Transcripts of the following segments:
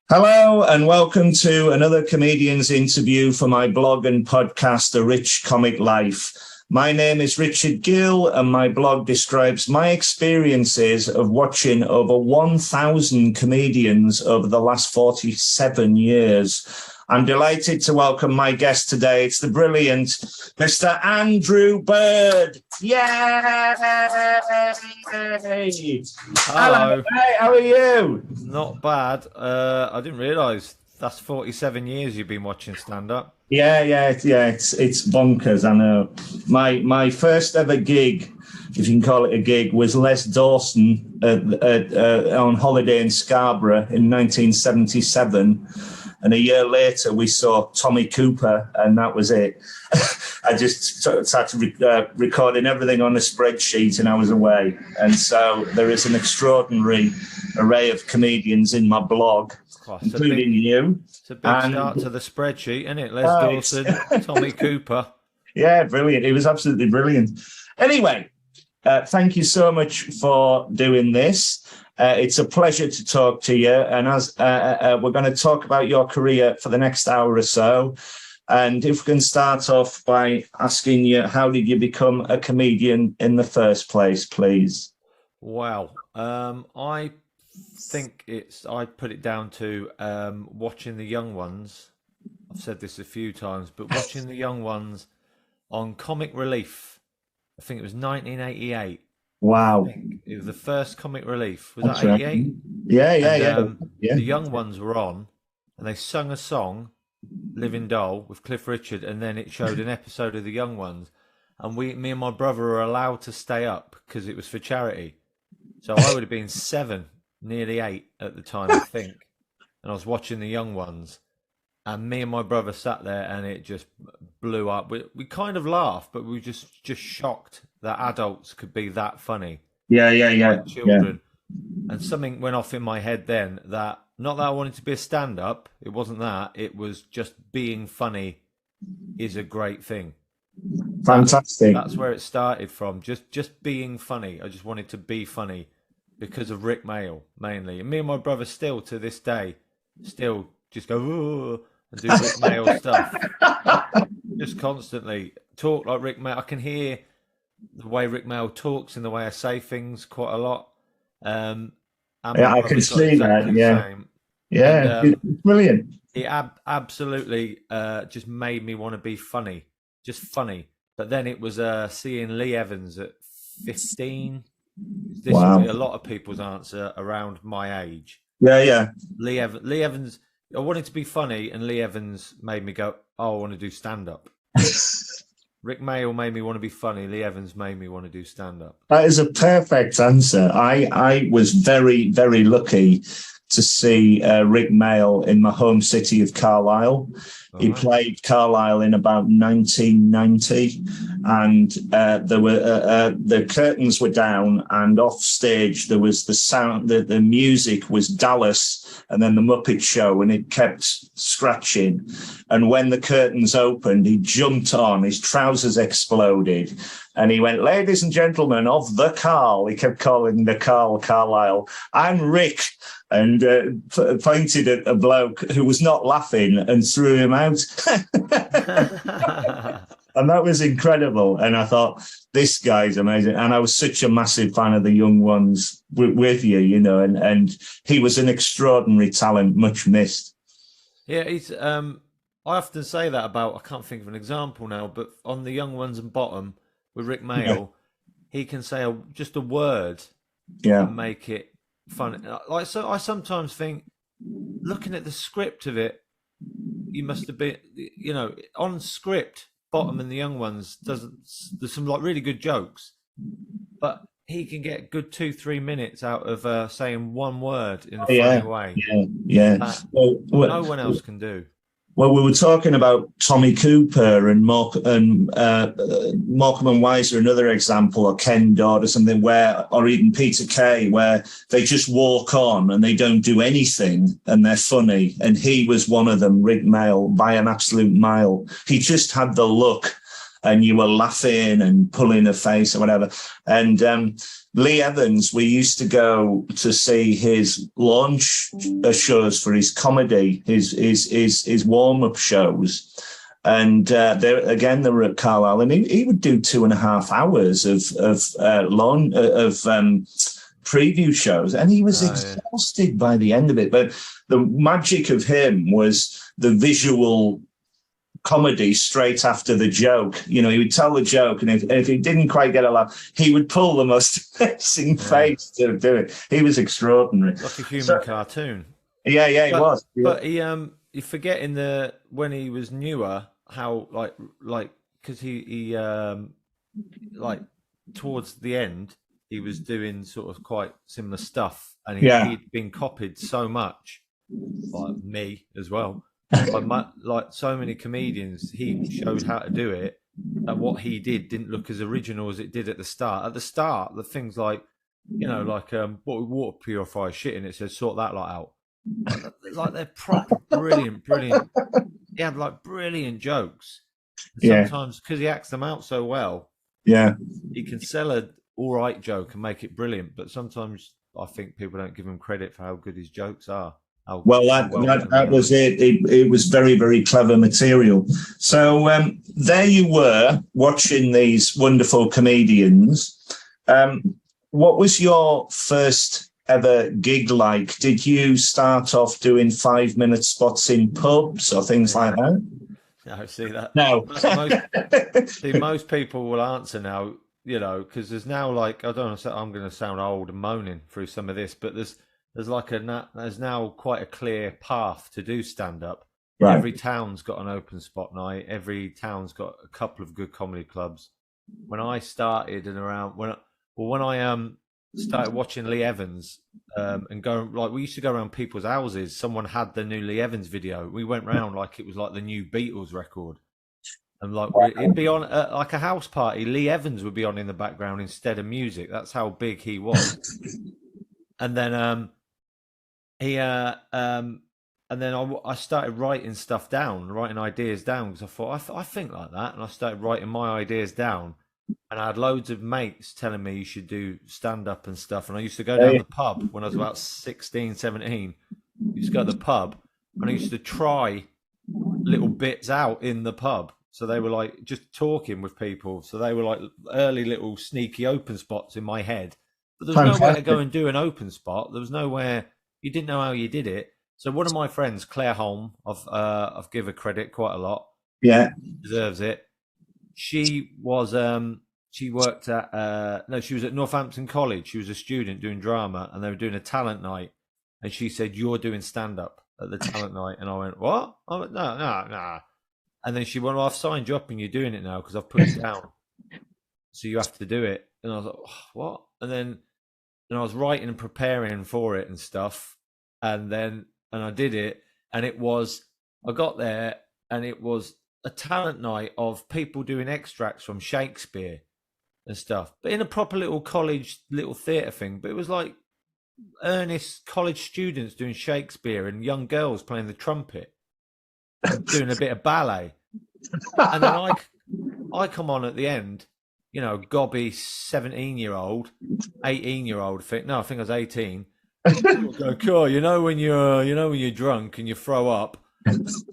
Hello and welcome to another comedian's interview for my blog and podcast, A Rich Comic Life. My name is Richard Gill and my blog describes my experiences of watching over 1,000 comedians over the last 47 years. I'm delighted to welcome my guest today. It's the brilliant Mr. Andrew Bird. Yay! Hello. Hey, how are you? Not bad. I didn't realise that's 47 years you've been watching stand-up. Yeah. It's bonkers. I know. My first ever gig, if you can call it a gig, was Les Dawson on holiday in Scarborough in 1977. And a year later, we saw Tommy Cooper, and that was it. I just started recording everything on a spreadsheet, and I was away. And so there is an extraordinary array of comedians in my blog, including you. It's a big start to the spreadsheet, isn't it? Les Dawson, Tommy Cooper. Yeah, brilliant. It was absolutely brilliant. Anyway, thank you so much for doing this. It's a pleasure to talk to you. And as we're going to talk about your career for the next hour or so. And if we can start off by asking you, how did you become a comedian in the first place, please? Wow. I think I put it down to watching the young ones. I've said this a few times, but watching the young ones on Comic Relief. I think it was 1988. Wow. It was the first Comic Relief. Was that 88? Yeah. The young ones were on and they sung a song, Living Doll, with Cliff Richard, and then it showed an episode of the young ones. And me and my brother were allowed to stay up because it was for charity. So I would have been 7, nearly 8 at the time, I think. And I was watching the young ones. And me and my brother sat there and it just blew up. We kind of laughed, but we were just shocked that adults could be that funny. Yeah. Like children. Yeah. And something went off in my head then that, not that I wanted to be a stand-up, it wasn't that, it was just being funny is a great thing. Fantastic. That's where it started from, just being funny. I just wanted to be funny because of Rik Mayall, mainly. And me and my brother still, to this day, still just go, ooh, and do Rik Mayall stuff. Just constantly talk like Rik Mayall. I can hear the way Rik Mayall talks and the way I say things quite a lot. I can see that. Yeah, it's brilliant. It absolutely just made me want to be funny, just funny. But then it was seeing Lee Evans at 15. This would be a lot of people's answer around my age. Yeah. Lee Evans. I wanted to be funny, and Lee Evans made me go, "Oh, I want to do stand-up." Rik Mayall made me want to be funny. Lee Evans made me want to do stand-up. That is a perfect answer. I was very, very lucky to see Rik Mayall in my home city of Carlisle. He played Carlisle in about 1990, and there were the curtains were down, and off stage there was the sound. The music was Dallas, and then the Muppet Show, and it kept scratching. And when the curtains opened, he jumped on. His trousers exploded, and he went, "Ladies and gentlemen of the Carl." He kept calling the Carlisle. "I'm Rick." And pointed at a bloke who was not laughing and threw him out. And that was incredible. And I thought, this guy's amazing. And I was such a massive fan of the young ones with you, you know, and he was an extraordinary talent, much missed. Yeah, he's. I often say that about, I can't think of an example now, but on the young ones and bottom with Rik Mayall, he can say just a word and make it fun. Like, so I sometimes think, looking at the script of it, you must have been, you know, on script, bottom and the young ones there's some like really good jokes, but he can get good 2-3 minutes out of saying one word in a funny way. Yeah. No one else can do. Well, we were talking about Tommy Cooper and Morecambe and Wise are another example, or Ken Dodd or something, or even Peter Kay, where they just walk on and they don't do anything and they're funny. And he was one of them, Rik Mayall, by an absolute mile. He just had the look and you were laughing and pulling a face or whatever. And Lee Evans, we used to go to see his launch shows for his comedy, his warm-up shows. And they were at Carlisle, and he would do 2.5 hours of preview shows, and he was exhausted by the end of it. But the magic of him was the visual comedy straight after the joke. You know, he would tell the joke, and if he didn't quite get a laugh, he would pull the most amazing face to do it. He was extraordinary, like a human cartoon. Yeah, he was. But you forget when he was newer, how like because he like towards the end he was doing sort of quite similar stuff, and he'd been copied so much by me as well. Like so many comedians, he showed how to do it, and what he did didn't look as original as it did at the start. At the start, the things like, you know, like what water purifier shit in it says sort that lot out. Like they're proper brilliant. He had like brilliant jokes. Sometimes because he acts them out so well, he can sell a all right joke and make it brilliant. But sometimes I think people don't give him credit for how good his jokes are. Well, that was it. It was very, very clever material. So there you were watching these wonderful comedians. What was your first ever gig like? Did you start off doing 5-minute spots in pubs or things like that? No, see that. No. Most people will answer now, you know, because there's now like, I don't know, I'm going to sound old and moaning through some of this, but there's now quite a clear path to do stand up. Right. Every town's got an open spot night. Every town's got a couple of good comedy clubs. When I started when I started watching Lee Evans and going, like, we used to go around people's houses. Someone had the new Lee Evans video. We went round like it was like the new Beatles record, and like it'd be on like a house party. Lee Evans would be on in the background instead of music. That's how big he was. And then and then I started writing stuff down, writing ideas down, because I thought I think like that, and I started writing my ideas down. And I had loads of mates telling me you should do stand-up and stuff. And I used to go down the pub when I was about 16, 17. I used to go to the pub, and I used to try little bits out in the pub. So they were like just talking with people. So they were like early little sneaky open spots in my head. But there was nowhere to go and do an open spot. There was nowhere, you didn't know how you did it. So one of my friends, Claire Holm, I've give her credit quite a lot. Yeah. Deserves it. She was she worked at she was at Northampton College. She was a student doing drama, and they were doing a talent night, and she said, "You're doing stand up at the talent night." And I went, "What?" I went, no. And then she went, "Well, I've signed you up and you're doing it now because I've put you down, so you have to do it." And I was like, oh, "What?" And I was writing and preparing for it and stuff, and I did it, and I got there, and it was a talent night of people doing extracts from Shakespeare and stuff, but in a proper little college, little theatre thing. But it was like earnest college students doing Shakespeare and young girls playing the trumpet, doing a bit of ballet. And then I come on at the end, you know, gobby 17-year-old, 18-year-old. I think I was 18. Go, cool. You know when you're drunk and you throw up,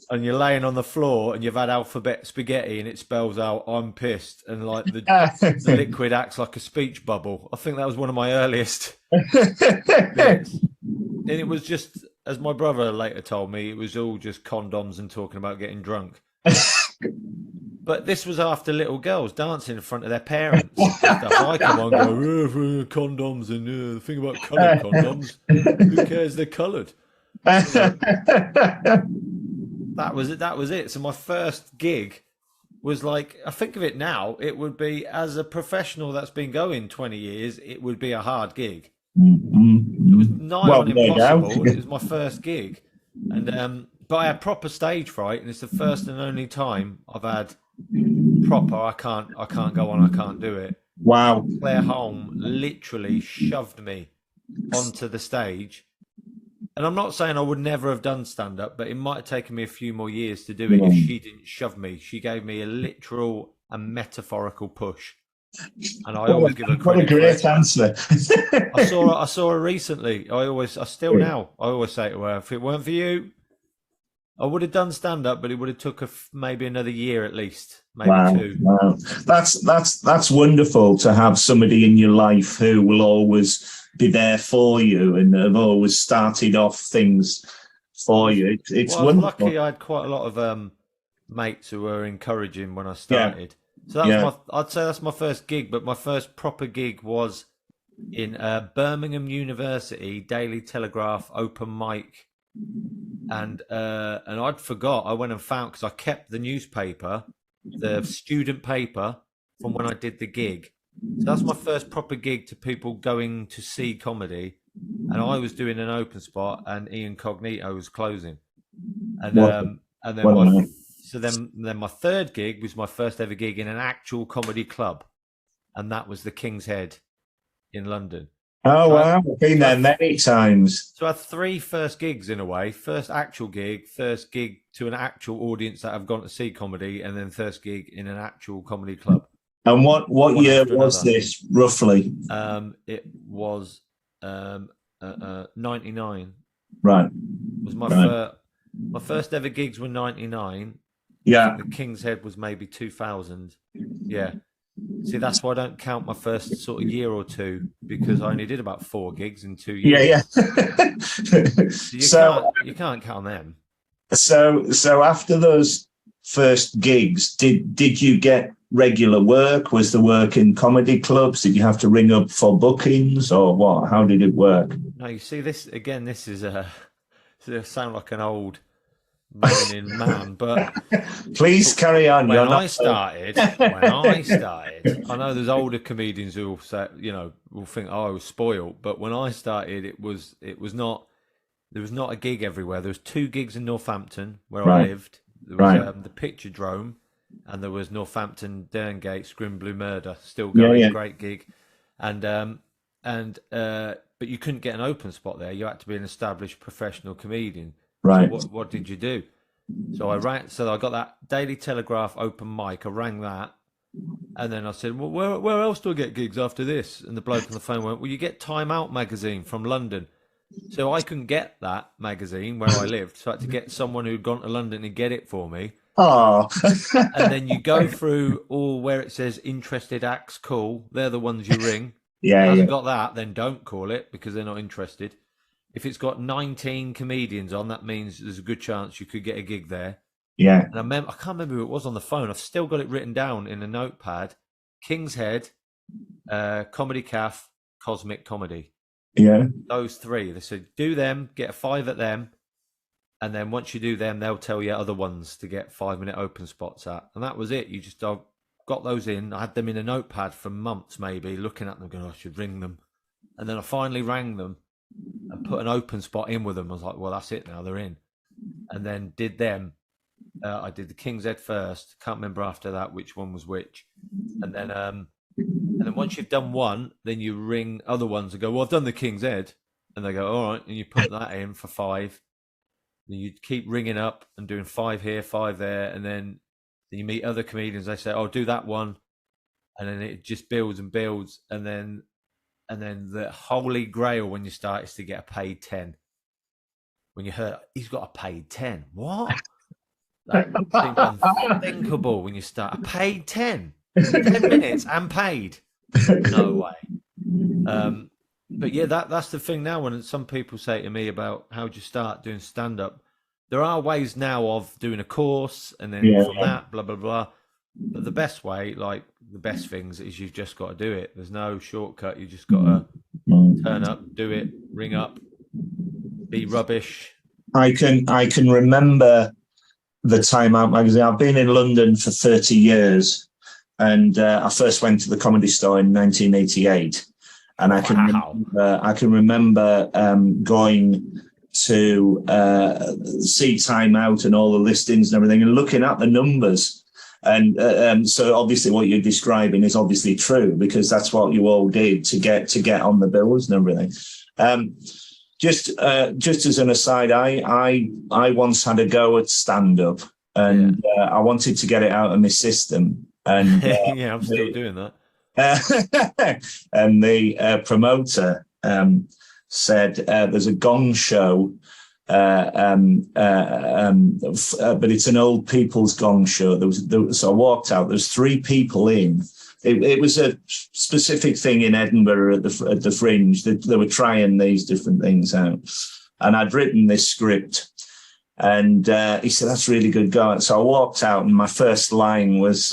and you're laying on the floor and you've had alphabet spaghetti and it spells out "I'm pissed," and like the liquid acts like a speech bubble. I think that was one of my earliest bits. And it was just, as my brother later told me, it was all just condoms and talking about getting drunk. But this was after little girls dancing in front of their parents and stuff. I come on and go, condoms, and the thing about coloured condoms, who cares, they're coloured. That was it. So my first gig was like, I think of it now, it would be, as a professional that's been going 20 years, it would be a hard gig. It was nigh on impossible. It was my first gig. And but I had proper stage fright, and it's the first and only time I've had proper, I can't go on, I can't do it. Wow. Claire Holm literally shoved me onto the stage. And I'm not saying I would never have done stand-up, but it might have taken me a few more years to do it if she didn't shove me. She gave me a literal and metaphorical push. And I always give her credit. What a great answer! I saw her recently. I always say to her, if it weren't for you, I would have done stand up, but it would have took maybe another year at least, maybe 2. Wow, that's wonderful to have somebody in your life who will always be there for you and have always started off things for you. It's wonderful. I was lucky. I had quite a lot of mates who were encouraging when I started. So I'd say that's my first gig, but my first proper gig was in Birmingham University Daily Telegraph open mic. And I'd forgot. I went and found, because I kept the newspaper, the student paper from when I did the gig. So that's my first proper gig to people going to see comedy. And I was doing an open spot, and Ian Cognito was closing. And then my third gig was my first ever gig in an actual comedy club, and that was the King's Head in London. Oh, wow. I've been there many times. So I had 3 first gigs in a way. First actual gig, first gig to an actual audience that have gone to see comedy, and then first gig in an actual comedy club. And what year was this, roughly? It was 99. Right. It was my first ever gigs were 99. Yeah. The King's Head was maybe 2000. Yeah. See, that's why I don't count my first sort of year or 2, because I only did about 4 gigs in 2 years. So you can't count them. So after those first gigs, did you get regular work? Was the work in comedy clubs? Did you have to ring up for bookings, or what? How did it work? No, you see, this is sound like an old moaning man, but please carry on. When I started, I know there's older comedians who will say, will think, oh, I was spoiled. But when I started, there was not a gig everywhere. There was 2 gigs in Northampton where I lived. There was the Picturedrome, and there was Northampton Derngate Scrim Blue Murder, still going, great gig. And but you couldn't get an open spot there. You had to be an established professional comedian. Right. So what did you do? So I got that Daily Telegraph open mic. I rang that, and then I said, "Well, where else do I get gigs after this?" And the bloke on the phone went, "Well, you get Time Out magazine from London." So I couldn't get that magazine where I lived, so I had to get someone who'd gone to London to get it for me. Oh. And then you go through all where it says interested acts, call. They're the ones you ring. If it hasn't got that, then don't call it, because they're not interested. If it's got 19 comedians on, that means there's a good chance you could get a gig there. Yeah. And I can't remember who it was on the phone. I've still got it written down in a notepad. King's Head, Comedy Caf, Cosmic Comedy. Yeah. Those 3. They said, do them, get a 5 at them. And then once you do them, they'll tell you other ones to get 5-minute open spots at. And that was it. You just got those in. I had them in a notepad for months, maybe, looking at them, going, I should ring them. And then I finally rang them and put an open spot in with them. I was like, well, that's it now, they're in. And then did them. I did the King's Head first. Can't remember after that which one was which. And then once you've done one, then you ring other ones and go, well, I've done the King's Head. And they go, all right. And you put that in for 5. And you keep ringing up and doing 5 here, 5 there. And then you meet other comedians. They say, oh, do that one. And then it just builds and builds. And then the holy grail when you start is to get a paid 10. When you heard, he's got a paid 10. What? That seems unthinkable when you start. A paid 10. 10 minutes and paid. No way. But yeah, that's the thing now. When some people say to me about how do you start doing stand-up, there are ways now of doing a course and then from that, blah, blah, blah. But the best way, like the best things, is you've just got to do it. There's no shortcut. You just got to turn up, do it, ring up, be rubbish. I can remember the Time Out magazine. I've been in London for 30 years, and I first went to the Comedy Store in 1988. And I can remember going to see Time Out and all the listings and everything, and looking at the numbers. And so obviously what you're describing is obviously true, because that's what you all did to get on the bills and everything. Just as an aside, I once had a go at stand-up, and I wanted to get it out of my system. And yeah, I'm still doing that. And the promoter said there's a gong show, but it's an old people's gong show. So I walked out. There's 3 people in. It was a specific thing in Edinburgh at the Fringe. They were trying these different things out, and I'd written this script. And he said, that's really good going. So I walked out, and my first line was,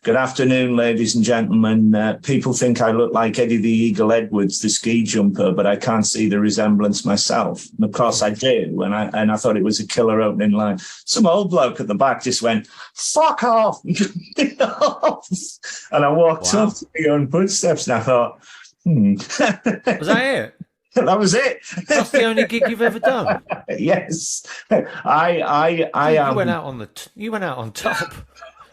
good afternoon, ladies and gentlemen. People think I look like Eddie the Eagle Edwards, the ski jumper, but I can't see the resemblance myself. And of course I do. And I thought it was a killer opening line. Some old bloke at the back just went, fuck off. And I walked up to my own footsteps, and I thought, Was that it? That was it. That's the only gig you've ever done. Yes, I am. You went out on top.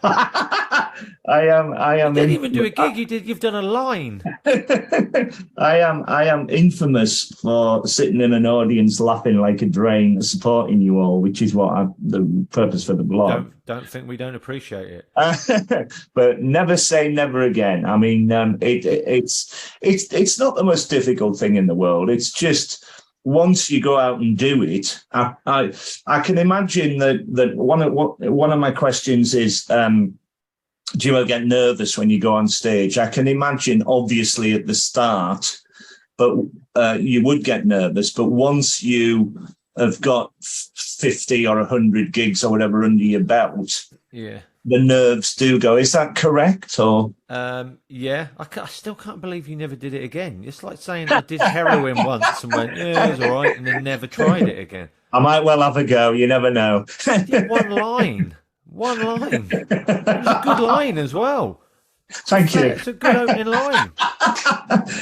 I am. You didn't even do a gig. You've done a line. I am infamous for sitting in an audience laughing like a drain, supporting you all, which is the purpose for the blog. Don't think we don't appreciate it. But never say never again. I mean, it's not the most difficult thing in the world. It's just, once you go out and do it, I can imagine that one of my questions is, do you ever get nervous when you go on stage? I can imagine, obviously, at the start, but you would get nervous. But once you have got 50 or 100 gigs or whatever under your belt, the nerves do go. Is that correct? Or yeah, I still can't believe you never did it again. It's like saying I did heroin once and went, yeah, it was all right, and then never tried it again. I might well have a go. You never know. One line. It was a good line as well. Thank you. It's a good opening line.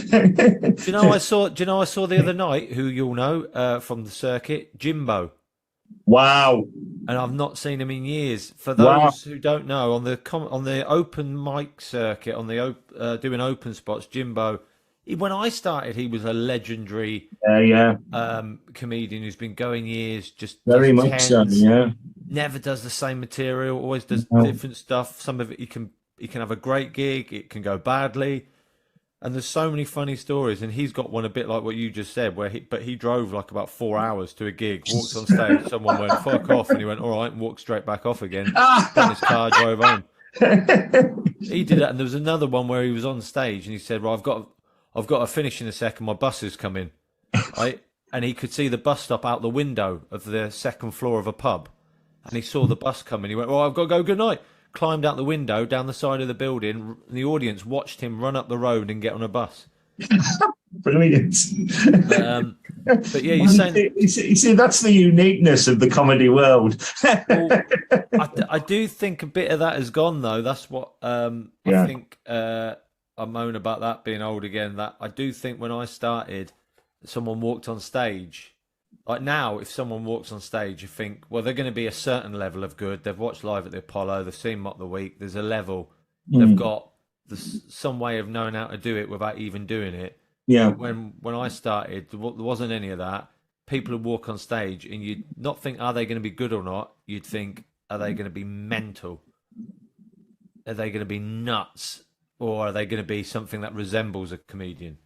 Do you know I saw the other night, who you'll know from the circuit, Jimbo. Wow. And I've not seen him in years. For those who don't know, on the open mic circuit, on the doing open spots, Jimbo, when I started, he was a legendary comedian who's been going years. Just very much so. Yeah. Never does the same material. Always does different stuff. Some of it he can have a great gig. It can go badly. And there's so many funny stories, and he's got one a bit like what you just said, where he drove like about 4 hours to a gig, walked on stage, someone went fuck off, and he went all right, and walked straight back off again. Got in his car, drove home. He did that, and there was another one where he was on stage, and he said, "Well, I've got to finish in a second. My bus is coming." Right, and he could see the bus stop out the window of the second floor of a pub, and he saw the bus coming. He went, "Well, I've got to go. Good night." Climbed out the window down the side of the building, and the audience watched him run up the road and get on a bus. Brilliant. But yeah, you're saying, you see, that's the uniqueness of the comedy world. Well, I do think a bit of that has gone, though. That's what I think. I moan about that being old again. That I do think when I started, someone walked on stage. Like now, if someone walks on stage, you think, well, they're going to be a certain level of good. They've watched Live at the Apollo. They've seen Mock the Week. There's a level. They've got some way of knowing how to do it without even doing it. Yeah. When I started, there wasn't any of that. People would walk on stage, and you'd not think, are they going to be good or not? You'd think, are they going to be mental? Are they going to be nuts? Or are they going to be something that resembles a comedian?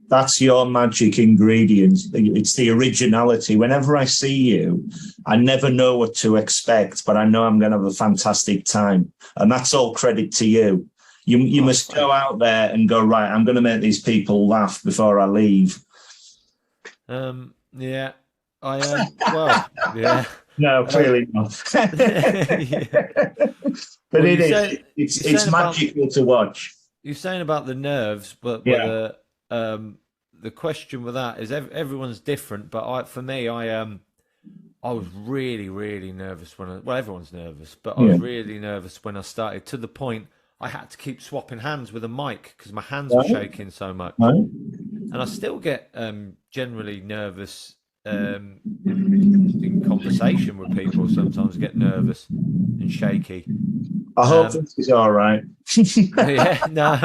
That's your magic ingredient. It's the originality. Whenever I see you, I never know what to expect, but I know I'm going to have a fantastic time. And that's all credit to you. You must go out there and go, right, I'm going to make these people laugh before I leave. Yeah, I am. Well, yeah. No, clearly not. But well, it's magical to watch. You're saying about the nerves, but the question with that is everyone's different. But for me, I was really, really nervous everyone's nervous, but I was really nervous when I started, to the point I had to keep swapping hands with a mic because my hands were shaking so much. And I still get generally nervous in conversation with people. Sometimes get nervous and shaky. I hope this is all right. Yeah, no.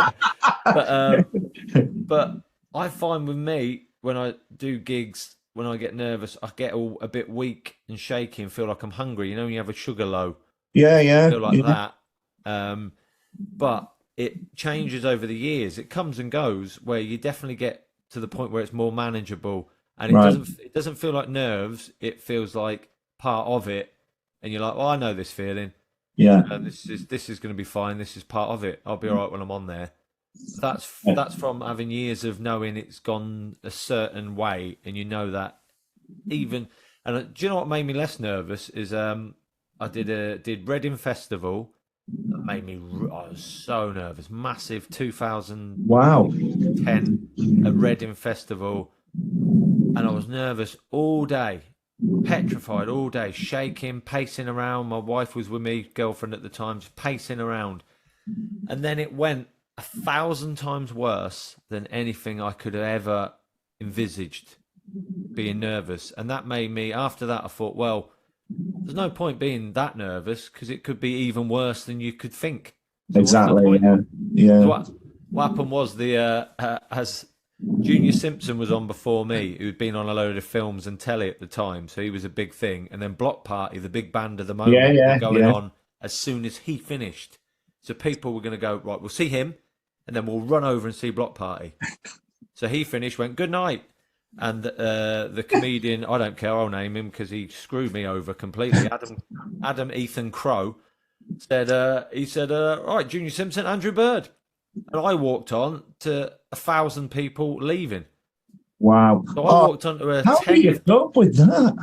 But I find with me, when I do gigs, when I get nervous, I get all a bit weak and shaky and feel like I'm hungry. You know, when you have a sugar low. Yeah, yeah. Feel like that. But it changes over the years. It comes and goes where you definitely get to the point where it's more manageable, and Right. it doesn't feel like nerves. It feels like part of it, and you're like, "Oh, I know this feeling. Yeah. This is going to be fine. This is part of it. I'll be all right when I'm on there." That's from having years of knowing it's gone a certain way, and you know that even. And do you know what made me less nervous is I did Reading Festival. That made me. I was so nervous. Massive 2010 Wow. at Reading Festival, and I was nervous all day, petrified all day, shaking, pacing around. My wife was with me, girlfriend at the time, just pacing around, and then it went 1,000 times worse than anything I could have ever envisaged. Being nervous, and that made me. After that, I thought, well, there's no point being that nervous because it could be even worse than you could think. So exactly. Yeah. Yeah. So what happened was as Junior Simpson was on before me, who'd been on a load of films and telly at the time, so he was a big thing. And then Block Party, the big band of the moment, were going on as soon as he finished. So people were going to go, right, we'll see him, and then we'll run over and see Block Party. So he finished, went, good night. And the comedian, I don't care, I'll name him because he screwed me over completely. Adam Ethan Crow said, all right, Junior Simpson, Andrew Bird. And I walked on to 1,000 people leaving. Wow. So I walked on to a how do you cope with that?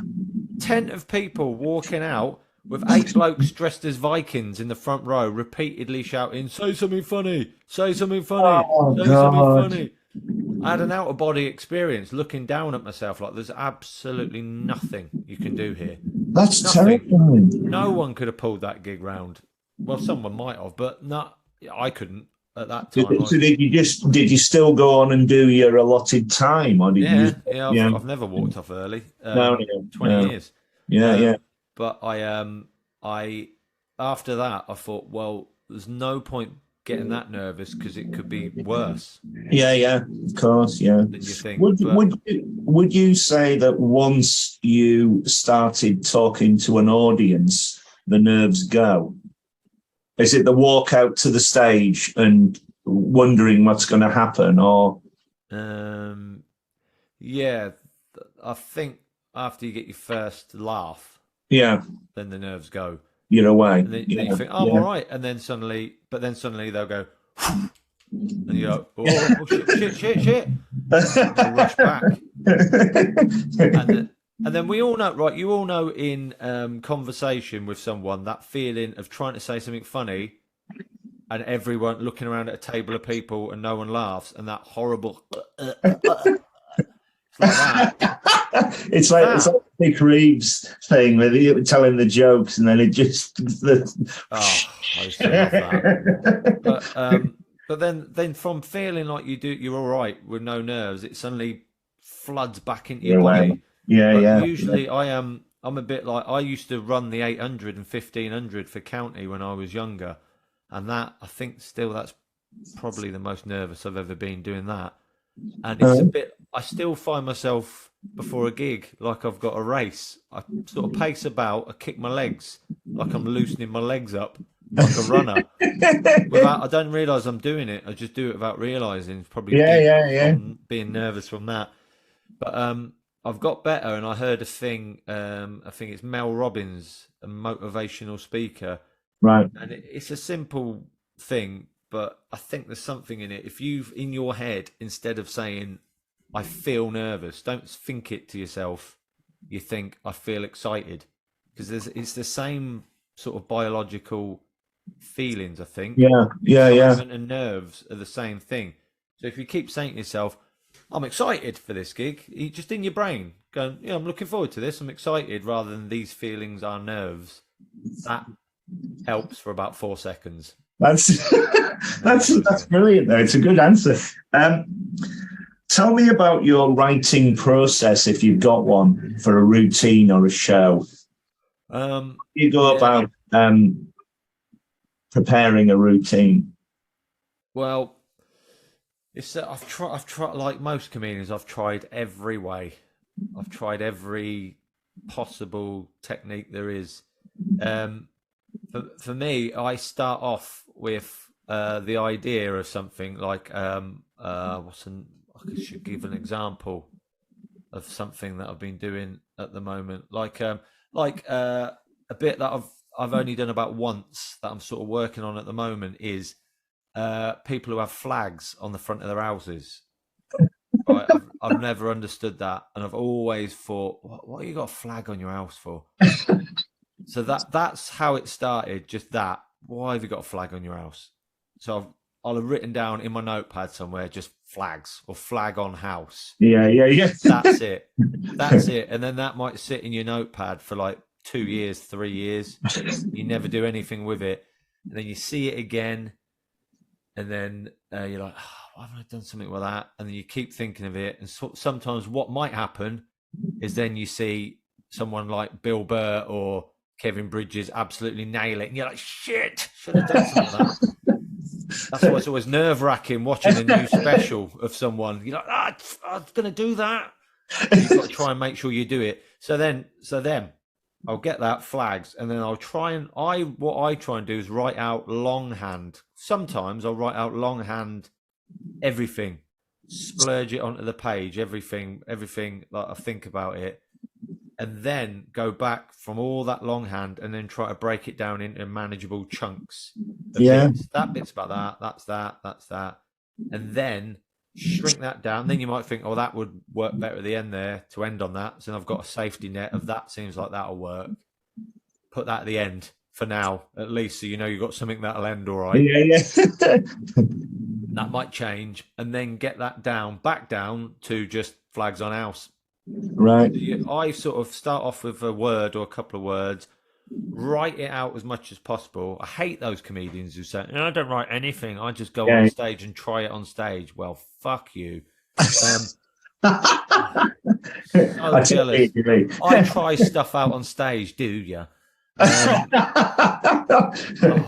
Tent of people walking out with 8 blokes dressed as Vikings in the front row, repeatedly shouting, say something funny, say something funny, say something funny. I had an out-of-body experience looking down at myself like there's absolutely nothing you can do here. That's terrifying. No one could have pulled that gig round. Well, someone might have, but I couldn't at that time. So did you still go on and do your allotted time, or did you? Yeah, I've never walked off early. 20 years. Yeah. But I after that I thought, well, there's no point getting that nervous because it could be worse. Yeah, of course, yeah. Than you think. Would you say that once you started talking to an audience, the nerves go? Is it the walk out to the stage and wondering what's going to happen, or? Yeah, I think after you get your first laugh, then the nerves go. You're away. And then you think, oh, I'm all right. And then suddenly they'll go, and you go, oh shit. And rush back. And then we all know, right? You all know in conversation with someone that feeling of trying to say something funny and everyone looking around at a table of people and no one laughs, and that horrible. It's like Dick Reeves thing where they were telling the jokes and then it just. I used to love that. But then from feeling like you're all right with no nerves, it suddenly floods back into your body. Yeah. Usually I'm a bit like, I used to run the 800 and 1500 for county when I was younger, and that I think still that's probably the most nervous I've ever been doing that. And it's a bit, I still find myself before a gig like I've got a race. I sort of pace about, I kick my legs like I'm loosening my legs up like a runner. I don't realise I'm doing it. I just do it without realising. It's probably being nervous from that. But I've got better, and I heard a thing. I think it's Mel Robbins, a motivational speaker. Right. And it's a simple thing, but I think there's something in it. If you've in your head, instead of saying, I feel nervous, don't think it to yourself. You think, I feel excited. Because it's the same sort of biological feelings, I think. Yeah. Excitement and nerves are the same thing. So if you keep saying to yourself, I'm excited for this gig, you just in your brain going, yeah, I'm looking forward to this, I'm excited, rather than these feelings are nerves, that helps for about 4 seconds. That's brilliant though. It's a good answer. Tell me about your writing process, if you've got one, for a routine or a show. You go about preparing a routine. Well, it's I've tried like most comedians. I've tried every way. I've tried every possible technique there is. For me, I start off with the idea of something like I should give an example of something that I've been doing at the moment, like a bit that I've only done about once that I'm sort of working on at the moment is people who have flags on the front of their houses. Right, I've never understood that, and I've always thought, what have you got a flag on your house for? So that's how it started. Just that. Why have you got a flag on your house? So I'll have written down in my notepad somewhere just flags or flag on house. Yeah. That's it. That's it. And then that might sit in your notepad for like 2 years, 3 years. You never do anything with it, and then you see it again, and then you're like, oh, why haven't I done something with that? And then you keep thinking of it, and sometimes what might happen is then you see someone like Bill Burr or Kevin Bridges absolutely nail it, and you're like, shit, should have done something like that. That's why it's always nerve-wracking watching a new special of someone. You're like, I was going to do that. And you've got to try and make sure you do it. So then I'll get that flags, and then I'll try and what I try and do is write out longhand. Sometimes I'll write out longhand everything, splurge it onto the page, everything like I think about it, and then go back from all that longhand and then try to break it down into manageable chunks. Bits. That bit's about that, that's that. And then shrink that down. Then you might think, oh, that would work better at the end there to end on that. So I've got a safety net of that. Seems like that'll work. Put that at the end for now, at least, so you know you've got something that'll end all right. Yeah. That might change. And then get that back down to just flags on house. Right. I sort of start off with a word or a couple of words, write it out as much as possible. I hate those comedians who say, I don't write anything. I just go on stage and try it on stage. Well, fuck you. So jealous. I try stuff out on stage, do you? I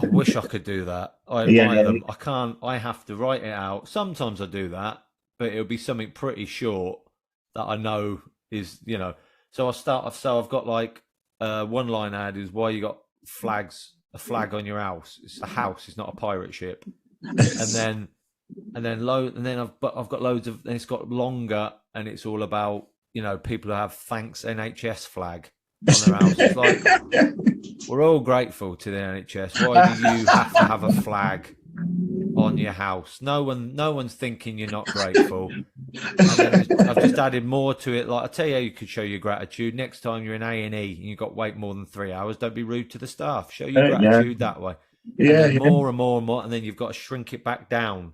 wish I could do that. I admire them. I can't. I have to write it out. Sometimes I do that, but it'll be something pretty short that I know is, so I start off. So I've got like one line ad is why you got a flag on your house. It's a house. It's not a pirate ship. and then I've got loads of. And it's got longer, and it's all about people who have thanks NHS flag on their house. It's like we're all grateful to the NHS. Why do you have to have a flag on your house? No one's thinking you're not grateful. And then I've just added more to it. Like, I tell you how you could show your gratitude. Next time you're in A&E and you've got to wait more than 3 hours, don't be rude to the staff. Show your gratitude that way. More and more and more, and then you've got to shrink it back down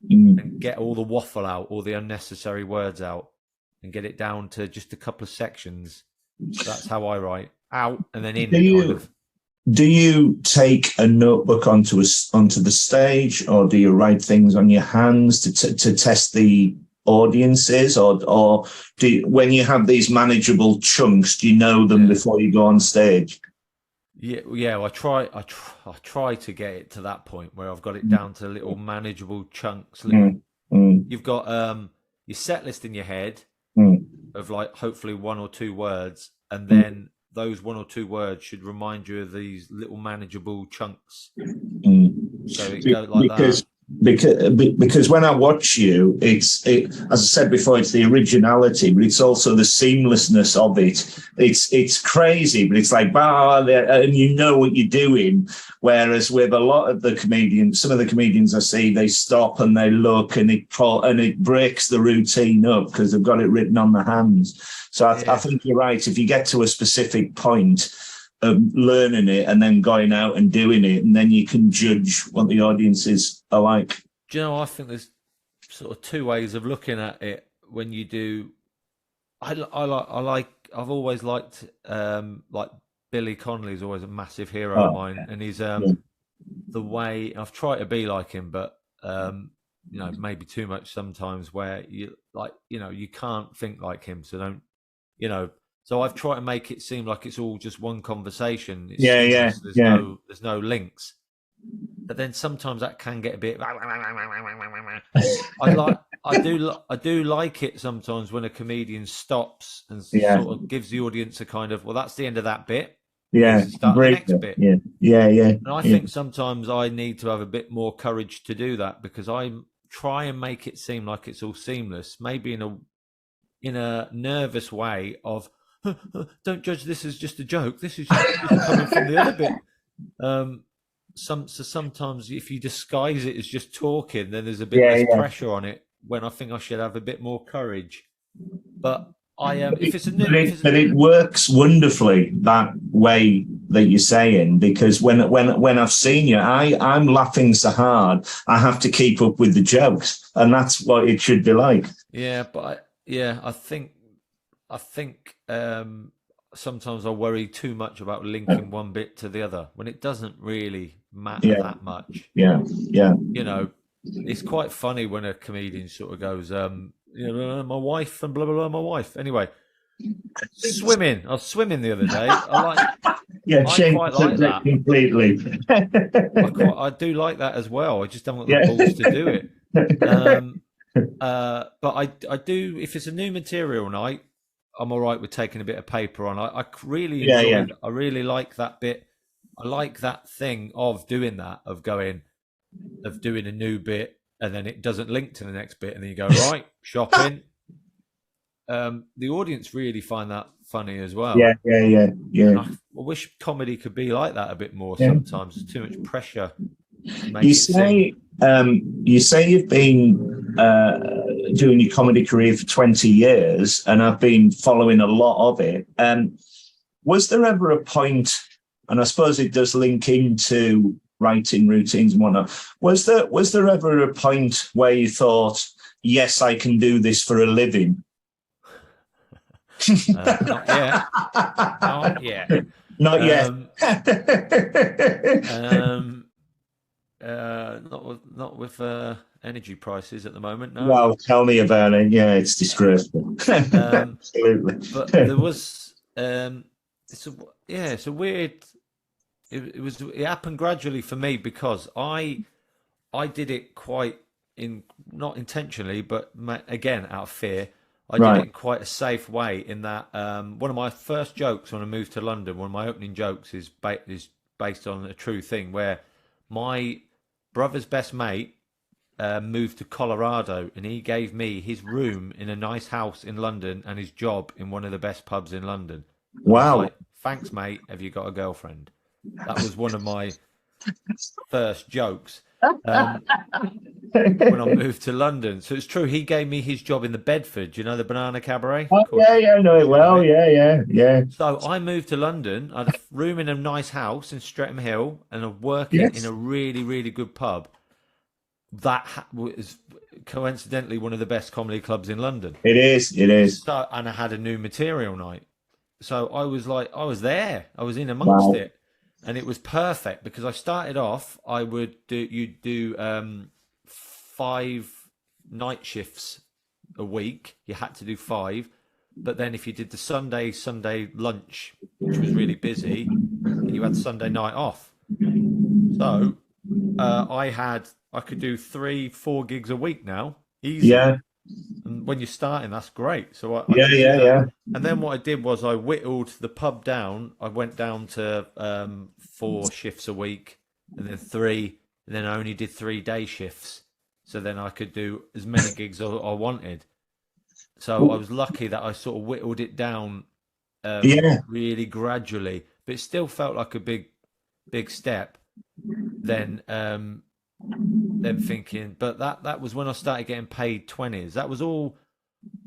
and get all the waffle out, all the unnecessary words out, and get it down to just a couple of sections. That's how I write. Out and then in. Do you take a notebook onto the stage, or do you write things on your hands to test the audiences, or when you have these manageable chunks, do you know them before you go on stage? Yeah. I try to get it to that point where I've got it down to little manageable chunks. You've got your set list in your head of like hopefully 1 or 2 words, and then those 1 or 2 words should remind you of these little manageable chunks. So it goes like that. Because when I watch you, as I said before, it's the originality, but it's also the seamlessness of it. It's crazy, but it's like, and you know what you're doing. Whereas with a lot of the comedians, some of the comedians I see, they stop and they look, and it breaks the routine up because they've got it written on their hands. So I think you're right. If you get to a specific point of learning it and then going out and doing it, and then you can judge what the audiences are like. Do you know, I think there's sort of 2 ways of looking at it when you do. I've always liked like Billy Connolly's always a massive hero of mine, and he's the way I've tried to be like him, but maybe too much sometimes, where you can't think like him, so don't. So I've tried to make it seem like it's all just one conversation. There's no links. But then sometimes that can get a bit. I do like it sometimes when a comedian stops and sort of gives the audience a kind of, well, that's the end of that bit. Yeah, start the next bit. Yeah. And I think sometimes I need to have a bit more courage to do that, because I try and make it seem like it's all seamless, maybe in a nervous way of, don't judge this as just a joke. This is just coming from the other bit. So sometimes if you disguise it as just talking, then there's a bit less pressure on it, when I think I should have a bit more courage. But it works wonderfully that way that you're saying, because when I've seen you, I'm laughing so hard I have to keep up with the jokes, and that's what it should be like. Yeah, but I think sometimes I worry too much about linking one bit to the other when it doesn't really matter that much. Yeah. You know, it's quite funny when a comedian sort of goes, my wife and blah blah blah, my wife. Anyway, swimming. I was swimming the other day. I quite like that completely. I do like that as well. I just don't want the balls to do it. But I do. If it's a new material night, I'm all right with taking a bit of paper on. I really enjoy it. I really like that bit. I like that thing of doing that, of doing a new bit, and then it doesn't link to the next bit, and then you go, right, shopping. The audience really find that funny as well. Yeah. I wish comedy could be like that a bit more sometimes. There's too much pressure. You say you've been doing your comedy career for 20 years, and I've been following a lot of it. Was there ever a point, and I suppose it does link into writing routines and whatnot, was there ever a point where you thought, yes, I can do this for a living? Not yet. Not yet. Not with energy prices at the moment. No. Well, tell me about it. Yeah, it's disgraceful. Absolutely. But there was. It's a weird. It happened gradually for me, because I did it quite not intentionally, but again out of fear. I did it in quite a safe way, in that one of my first jokes when I moved to London, one of my opening jokes is based on a true thing, where my brother's best mate moved to Colorado, and he gave me his room in a nice house in London and his job in one of the best pubs in London. Wow. Like, thanks, mate. Have you got a girlfriend? That was one of my first jokes. When I moved to London. So it's true, he gave me his job in the Bedford, the Banana Cabaret? Oh, I know it well. Yeah. So I moved to London. I had a room in a nice house in Streatham Hill, and I'm working in a really, really good pub. That was coincidentally one of the best comedy clubs in London. It is. So, and I had a new material night. So I was there. I was in amongst it. And it was perfect, because I started off, you'd do 5 night shifts a week. You had to do 5. But then if you did the Sunday lunch, which was really busy, you had Sunday night off. So I could do 3-4 gigs a week now. Easy. Yeah. And when you're starting, that's great. So I And then what I did was I whittled the pub down. I went down to 4 shifts a week, and then 3, and then I only did 3-day shifts. So then I could do as many gigs as I wanted. So I was lucky that I sort of whittled it down really gradually, but it still felt like a big step. Then thinking, but that was when I started getting paid 20s. That was all.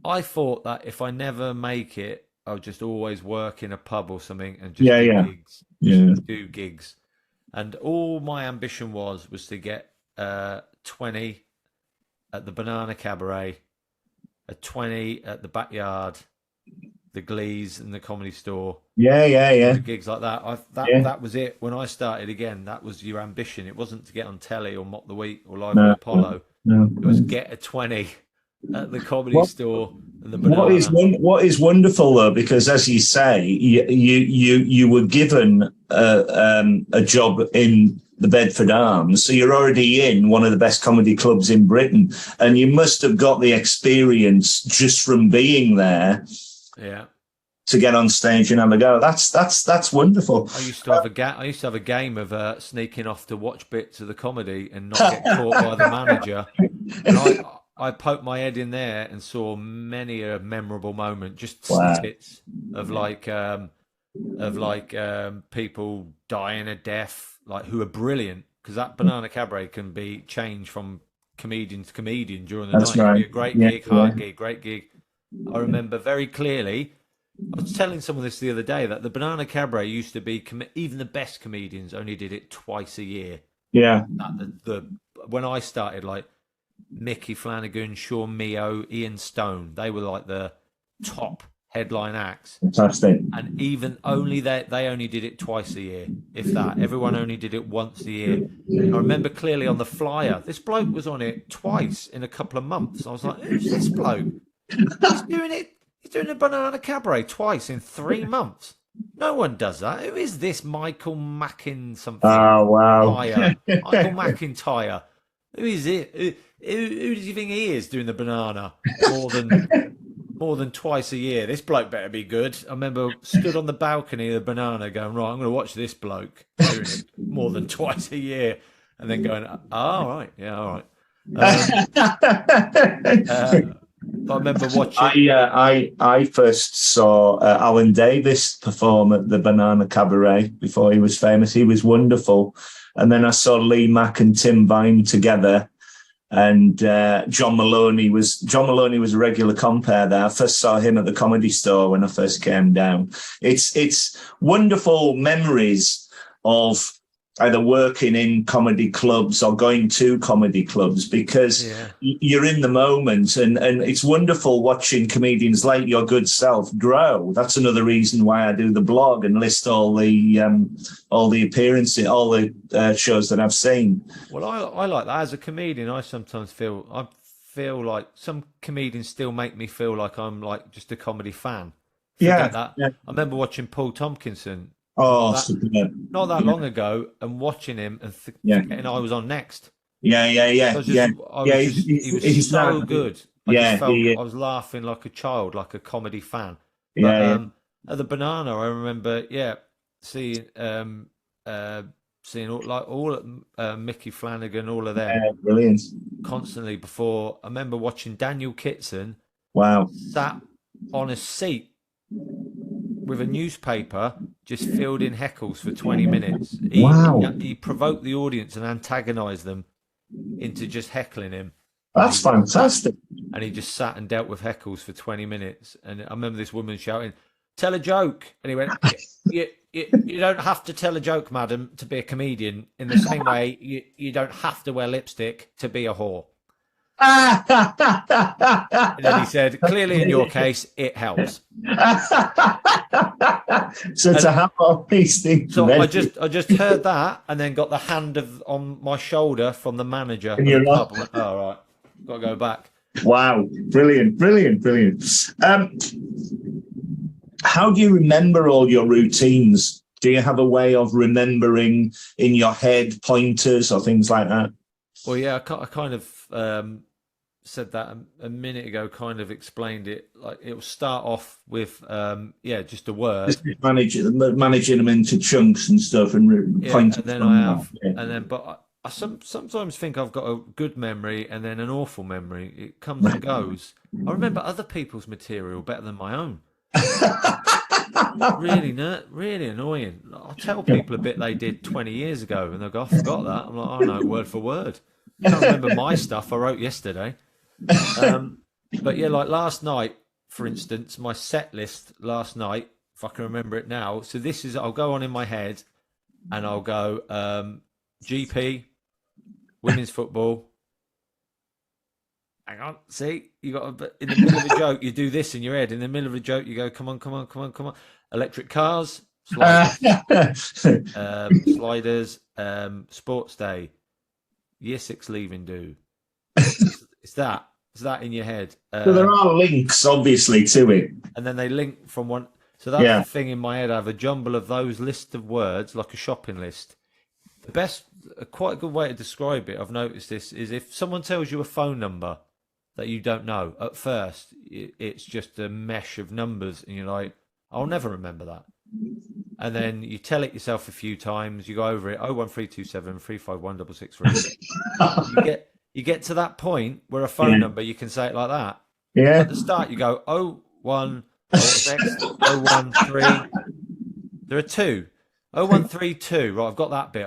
I thought that if I never make it, I'll just always work in a pub or something and just do gigs. And all my ambition was to get 20 at the Banana Cabaret, a 20 at the Backyard, the Glees, and the Comedy Store. Gigs like that. That was it. When I started again, that was your ambition. It wasn't to get on telly or Mock the Week or Live on Apollo. No. It was get a 20 at the Comedy Store and the Banana. What is wonderful though, because as you say, you were given a job in the Bedford Arms, so you're already in one of the best comedy clubs in Britain, and you must have got the experience just from being there. Yeah. to get on stage and have a go. That's wonderful. I used to have a game of sneaking off to watch bits of the comedy and not get caught by the manager. And I poked my head in there and saw many a memorable moment, just snippets of people dying a death, like who are brilliant, because that Banana Cabaret can be changed from comedian to comedian during the night. Right. It can be a great gig, hard gig, great gig. I remember very clearly. I was telling someone this the other day that the Banana Cabaret used to be even the best comedians only did it twice a year. Yeah. When I started, like Mickey Flanagan, Sean Mio, Ian Stone, they were like the top headline acts. Fantastic. And even only they only did it twice a year, if that. Everyone only did it once a year. I remember clearly on the flyer, this bloke was on it twice in a couple of months. I was like, who's this bloke? He's doing it. He's doing a Banana Cabaret twice in 3 months. No one does that. Who is this Michael Mackin something? Oh, wow. Michael McIntyre. Who is it? Who does you think he is doing the Banana more than twice a year? This bloke better be good. I remember stood on the balcony of the Banana going, right, I'm going to watch this bloke doing it more than twice a year. And then going, all right. Yeah, all right. I remember watching. I first saw Alan Davis perform at the Banana Cabaret before he was famous. He was wonderful, and then I saw Lee Mack and Tim Vine together, and John Maloney was a regular compere there. I first saw him at the Comedy Store when I first came down. It's wonderful memories of either working in comedy clubs or going to comedy clubs, because you're in the moment, and it's wonderful watching comedians like your good self grow. That's another reason why I do the blog and list all the appearances, all the shows that I've seen. Well, I like that. As a comedian, I sometimes feel like some comedians still make me feel like I'm like just a comedy fan. Forget that. Yeah. I remember watching Paul Tompkinson. Not that long ago, and watching him and thinking I was on Next. He was so good. I was laughing like a child, like a comedy fan. But, at the Banana, I remember, seeing all Mickey Flanagan, all of them, brilliant, constantly. Before I remember watching Daniel Kitson. Wow, sat on a seat with a newspaper, just filled in heckles for 20 minutes. He provoked the audience and antagonized them into just heckling him. That's fantastic. And he just sat and dealt with heckles for 20 minutes. And I remember this woman shouting, "Tell a joke." And he went, you don't have to tell a joke, madam, to be a comedian. In the same way, you don't have to wear lipstick to be a whore. And then he said, "Clearly, in your case, it helps." So to have all these things. So I just heard that, and then got the hand on my shoulder from the manager. And you're like, "Oh, right, got to go back." Wow, brilliant. How do you remember all your routines? Do you have a way of remembering in your head pointers or things like that? Well, yeah, I kind of said that a minute ago, kind of explained it. Like, it will start off with, just a word. Just managing them into chunks and stuff and pointing. And then but I sometimes think I've got a good memory and then an awful memory. It comes and goes. I remember other people's material better than my own. Really annoying. I'll tell people a bit they did 20 years ago and they'll go, "I forgot that." I'm like, "Oh no, word for word. I can't remember my stuff I wrote yesterday." But yeah, like last night, for instance, my set list last night, if I can remember it now. So I'll go on in my head and I'll go GP, women's football. Hang on, see, you got in the middle of a joke, you do this in your head. In the middle of a joke, you go, come on. Electric cars, sliders, sports day, year 6 leaving do. It's that in your head. So there are links, obviously, to it. And then they link from one. So that's the thing in my head. I have a jumble of those lists of words, like a shopping list. Quite a good way to describe it, I've noticed this, is if someone tells you a phone number that you don't know, at first, it's just a mesh of numbers. And you're like, I'll never remember that. And then you tell it yourself a few times. You go over it. 01327 351 636. You get to that point where a phone number, you can say it like that. Yeah. At the start, you go 01. What's next? 013. There are two. 0132. Right, I've got that bit.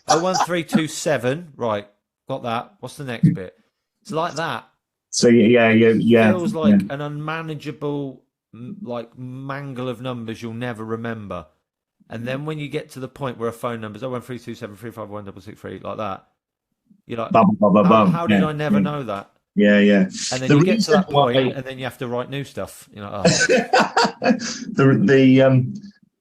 01327. Right, got that. What's the next bit? It's like that. So yeah. It feels like an unmanageable, like, mangle of numbers you'll never remember. And then when you get to the point where a phone number is 01327 351 663, like that, you're like, how did I never know that? Yeah. And then you get to that point, and then you have to write new stuff. You know,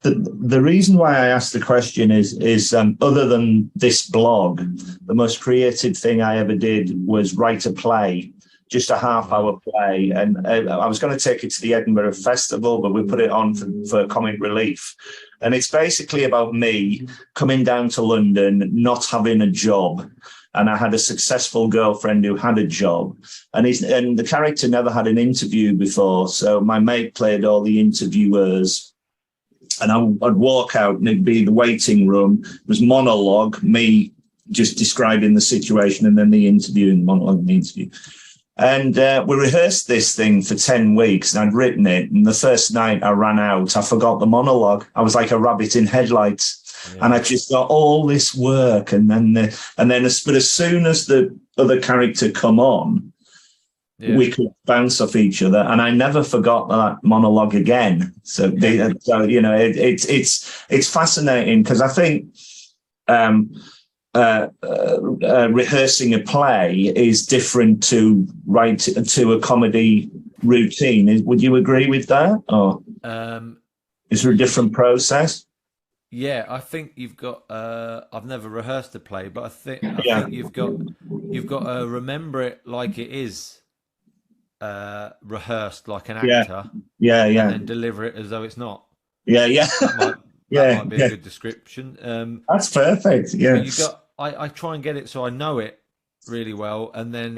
the reason why I asked the question is other than this blog, the most creative thing I ever did was write a play, just a half-hour play, and I was going to take it to the Edinburgh Festival, but we put it on for comic relief. And it's basically about me coming down to London, not having a job. And I had a successful girlfriend who had a job, and the character never had an interview before. So my mate played all the interviewers, and I'd walk out and it'd be the waiting room. It was monologue, me just describing the situation, and then the interview and monologue and the interview. And we rehearsed this thing for 10 weeks, and I'd written it. And the first night I ran out, I forgot the monologue. I was like a rabbit in headlights. Yeah. And I just got all this work, but as soon as the other character come on, we could bounce off each other, and I never forgot that monologue again. So you know, it's fascinating, because I think rehearsing a play is different to a comedy routine. Would you agree with that, or is there a different process? Yeah, I think you've got. I've never rehearsed a play, but I think you've got to remember it like it is rehearsed, like an actor. Yeah. And then deliver it as though it's not. Yeah. That might be a good description. That's perfect. Yeah. I try and get it so I know it really well, and then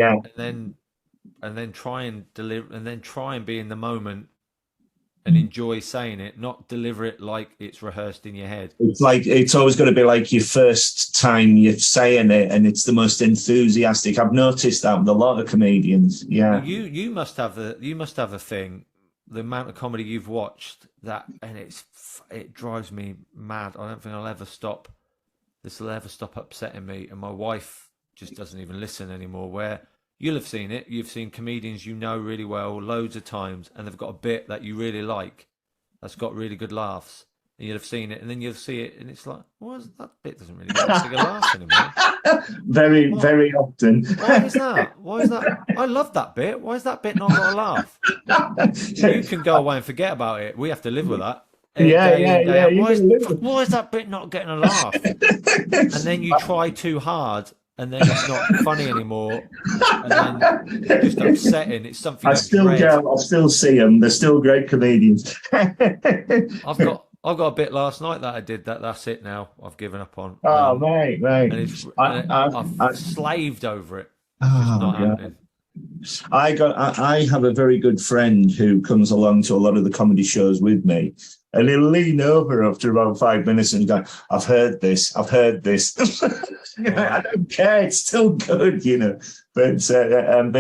try and deliver, and then try and be in the moment and enjoy saying it, not deliver it like it's rehearsed in your head. It's always going to be like your first time you're saying it, and it's the most enthusiastic. I've noticed that with a lot of comedians. Yeah, you must have a thing. The amount of comedy you've watched, and it drives me mad. I don't think I'll ever stop. This will ever stop upsetting me, and my wife just doesn't even listen anymore. Where you'll have seen it. You've seen comedians you know really well loads of times, and they've got a bit that you really like that's got really good laughs. And you'll have seen it, and then you'll see it, and it's like, that bit doesn't really get a bigger laugh anymore. Very often. Why is that? I love that bit. Why is that bit not got a laugh? You can go away and forget about it. We have to live with that. Yeah. Why is that bit not getting a laugh? And then you try too hard, and then it's not funny anymore, and then it's just upsetting. It's something I still see them. They're still great comedians. I've got a bit last night that I did. That's it now. I've given up on. Mate. And I've slaved over it. It's not happening. I have a very good friend who comes along to a lot of the comedy shows with me, and he'll lean over after about 5 minutes and go, I've heard this. I don't care. It's still good, you know. But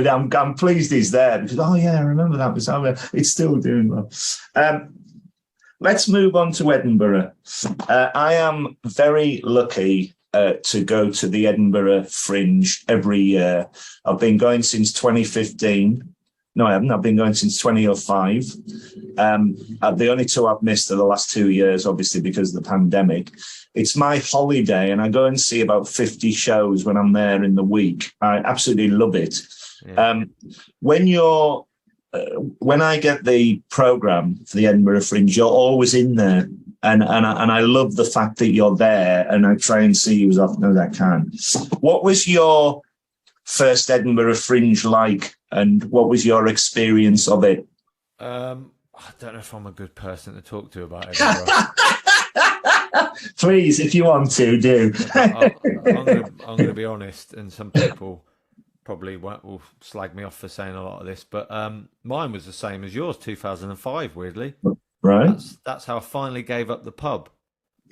I'm pleased he's there, because I remember that. It's still doing well. Let's move on to Edinburgh. I am very lucky to go to the Edinburgh Fringe every year. I've been going since 2015. No, I haven't. I've been going since 2005. The only two I've missed are the last 2 years, obviously, because of the pandemic. It's my holiday, and I go and see about 50 shows when I'm there in the week. I absolutely love it. Yeah. When I get the programme for the Edinburgh Fringe, you're always in there. And I love the fact that you're there, and I try and see you as often as I can. What was your first Edinburgh Fringe like, and what was your experience of it? I don't know if I'm a good person to talk to about Edinburgh. Please, if you want to, do. I'm going to be honest, and some people probably will slag me off for saying a lot of this, but mine was the same as yours, 2005, weirdly. Right. That's how I finally gave up the pub.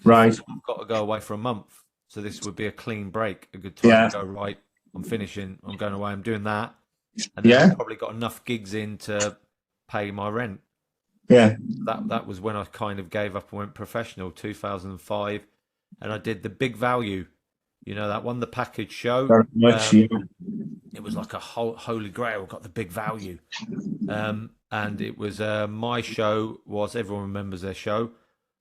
Right. I've got to go away for a month, so this would be a clean break, a good time Yeah. to go, right, I'm finishing, I'm going away, I'm doing that, and then I've probably got enough gigs in to pay my rent. Yeah. That was when I kind of gave up and went professional, 2005, and I did the Big Value, that one, the package show. Very much, yeah. It was like a holy grail, got the Big Value. And it was my show was, everyone remembers their show.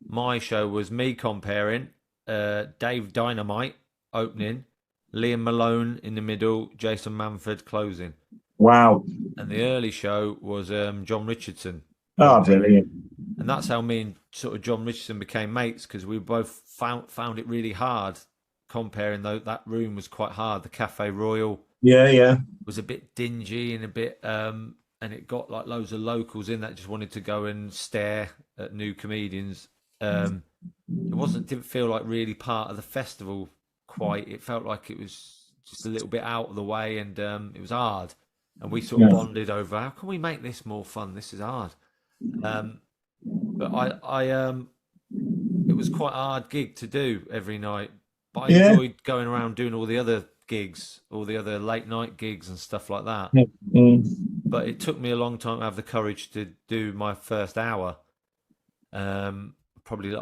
My show was me comparing, Dave Dynamite opening, Liam Malone in the middle, Jason Manford closing. Wow. And the early show was John Richardson. Oh, brilliant. And that's how me and sort of John Richardson became mates, because we both found it really hard comparing, though that room was quite hard. The Cafe Royal was a bit dingy and a bit and it got like loads of locals in that just wanted to go and stare at new comedians. It didn't feel like really part of the festival quite. It felt like it was just a little bit out of the way, and it was hard. And we sort of bonded over, how can we make this more fun? This is hard. But it was quite a hard gig to do every night. But I enjoyed going around doing all the other gigs, all the other late night gigs and stuff like that. But it took me a long time to have the courage to do my first hour. I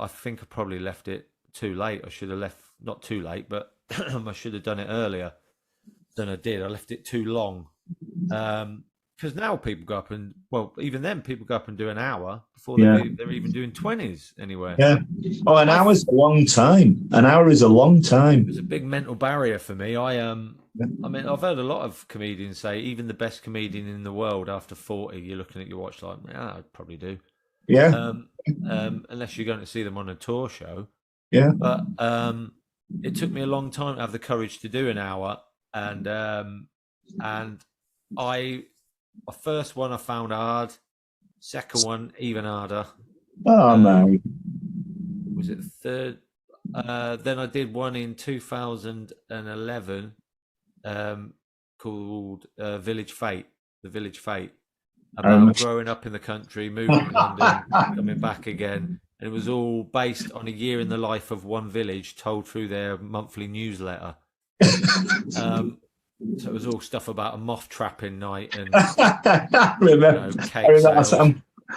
think I probably left it too late. I should have left, not too late, but I should have done it earlier than I did. I left it too long. Because now people go up and, well, even then people go up and do an hour before they're even doing 20s anywhere. Yeah. Oh, an hour's a long time. An hour is a long time. It was a big mental barrier for me. I mean, I've heard a lot of comedians say even the best comedian in the world after 40, you're looking at your watch like, yeah, I'd probably do. Yeah. Unless you're going to see them on a tour show. Yeah. But it took me a long time to have the courage to do an hour, and my first one I found hard. Second one even harder. Oh no! Was it the third? Then I did one in 2011 called Village Fate. The Village Fate, about growing up in the country, moving to London, coming back again, and it was all based on a year in the life of one village, told through their monthly newsletter. So it was all stuff about a moth trapping night and I remember.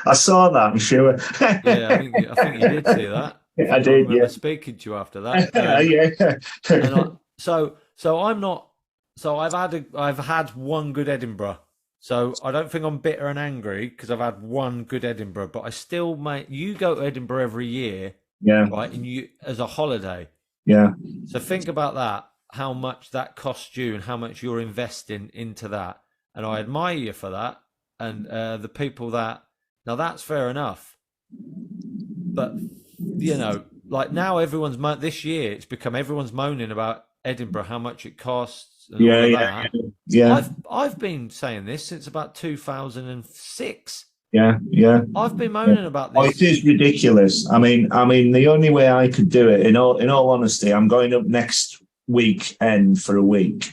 I saw that, I'm sure. Yeah, I think you did see that. I did. Yeah. Speaking to you after that. So I'm not. So I've had one good Edinburgh. So I don't think I'm bitter and angry because I've had one good Edinburgh. But I still, you go to Edinburgh every year, right? And you as a holiday, So think about that. How much that costs you and how much you're investing into that. And I admire you for that. And the people that, now that's fair enough. But, like now this year, it's become everyone's moaning about Edinburgh, how much it costs. And I've been saying this since about 2006. I've been moaning about this. Oh, it is ridiculous. I mean, the only way I could do it, in all honesty, I'm going up next weekend for a week,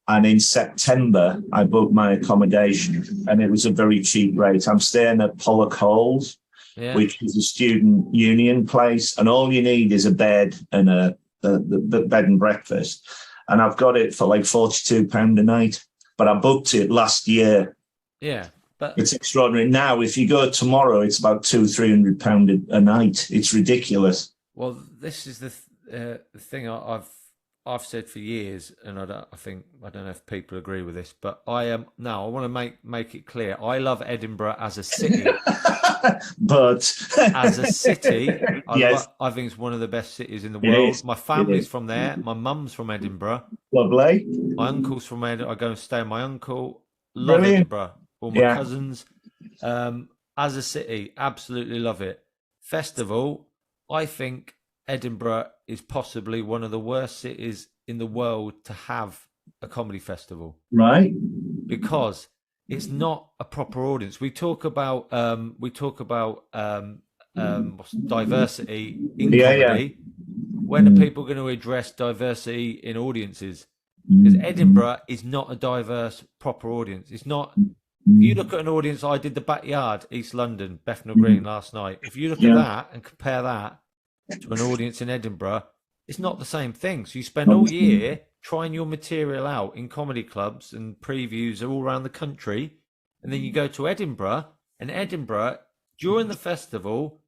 and in September I booked my accommodation, and it was a very cheap rate. I'm staying at Pollock Halls, which is a student union place, and all you need is a bed and the bed and breakfast, and I've got it for like £42 a night, but I booked it last year. But it's extraordinary. Now if you go tomorrow, it's about £200-300 a night. It's ridiculous. Well, this is the thing I've said for years, and I don't know if people agree with this, but I want to make it clear. I love Edinburgh as a city, but as a city, I think it's one of the best cities in the world. My family's from there. My mum's from Edinburgh. Lovely. My uncle's from Edinburgh. I go and stay with my uncle. Love Edinburgh. All my cousins. As a city, absolutely love it. Festival, I think Edinburgh is possibly one of the worst cities in the world to have a comedy festival. Right. Because it's not a proper audience. We talk about diversity in comedy. When are people going to address diversity in audiences? Because Edinburgh is not a diverse proper audience. It's not If you look at an audience, I did the Backyard, East London, Bethnal Green last night. If you look at that and compare that to an audience in Edinburgh, it's not the same thing. So you spend all year trying your material out in comedy clubs and previews all around the country. And then you go to Edinburgh, and Edinburgh, during the festival,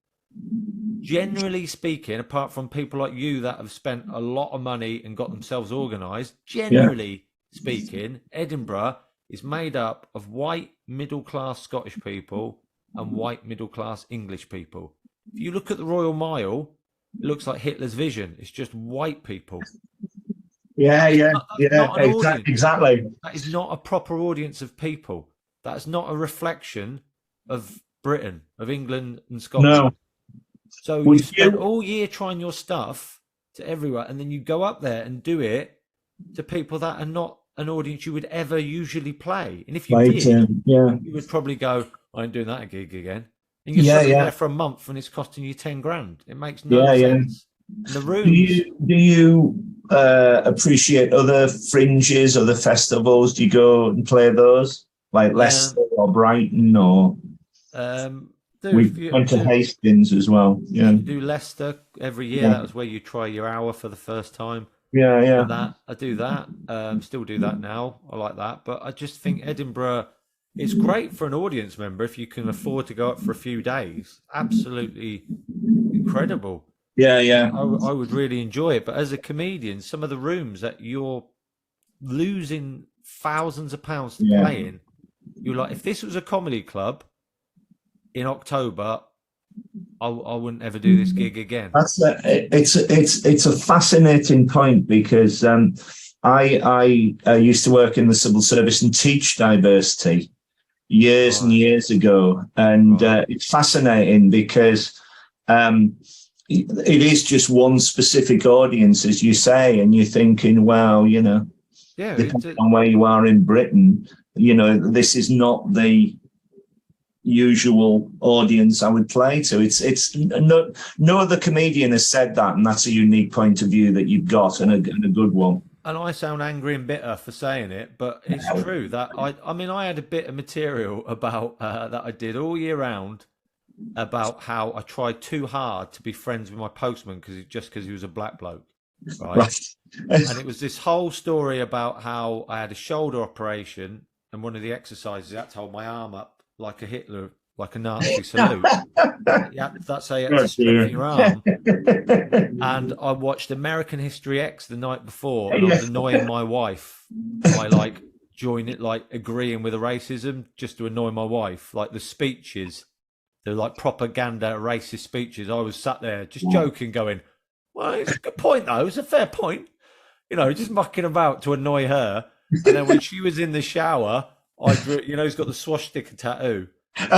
generally speaking, apart from people like you that have spent a lot of money and got themselves organised, generally speaking, Edinburgh is made up of white middle-class Scottish people and white middle-class English people. If you look at the Royal Mile, it looks like Hitler's vision. It's just white people. Exactly. That is not a proper audience of people. That is not a reflection of Britain, of England and Scotland. No. So you spend all year trying your stuff to everywhere, and then you go up there and do it to people that are not an audience you would ever usually play. And if you did, you would probably go, I ain't doing that a gig again. And you're sitting there for a month and it's costing you 10 grand. It makes no sense. The rooms. Do you appreciate other fringes, other festivals? Do you go and play those? Like Leicester or Brighton or... we went to Hastings as well. Yeah, you do Leicester every year. That was where you try your hour for the first time. And that I do that. Still do that now. I like that, but I just think Edinburgh is great for an audience member if you can afford to go up for a few days. Absolutely incredible. I would really enjoy it. But as a comedian, some of the rooms that you're losing thousands of pounds to play in, you're like, if this was a comedy club in October, I wouldn't ever do this gig again. It's a fascinating point because I used to work in the civil service and teach diversity years and years ago, and it's fascinating because it is just one specific audience, as you say, and you're thinking, well, depending on where you are in Britain, this is not the usual audience I would play to. It's no other comedian has said that, and that's a unique point of view that you've got, and a good one. And I sound angry and bitter for saying it, but it's true that I had a bit of material about that I did all year round about how I tried too hard to be friends with my postman because he was a black bloke, right? And it was this whole story about how I had a shoulder operation, and one of the exercises I had to hold my arm up like a Hitler, like a Nazi salute. That's how you had to strengthen your arm. And I watched American History X the night before, and I was annoying my wife by agreeing with the racism just to annoy my wife. Like the speeches, the propaganda racist speeches. I was sat there just joking, going, "Well, it's a good point though. It's a fair point." Just mucking about to annoy her. And then when she was in the shower, I drew, he's got the swastika tattoo. with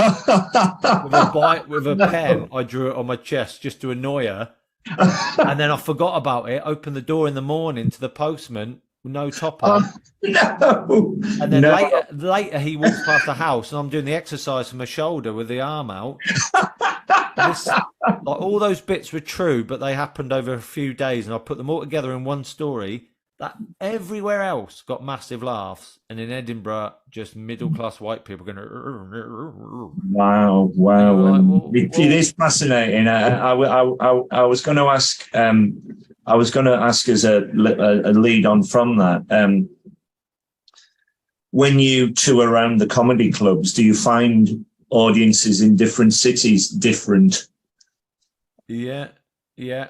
a pen, I drew it on my chest just to annoy her. And then I forgot about it, opened the door in the morning to the postman with no top on. No. And then later he walks past the house and I'm doing the exercise for my shoulder with the arm out. All those bits were true, but they happened over a few days, and I put them all together in one story. That everywhere else got massive laughs, and in Edinburgh, just middle-class white people going. Wow! It is fascinating. I was going to ask. I was going to ask as a lead on from that. When you tour around the comedy clubs, do you find audiences in different cities different? Yeah. Yeah,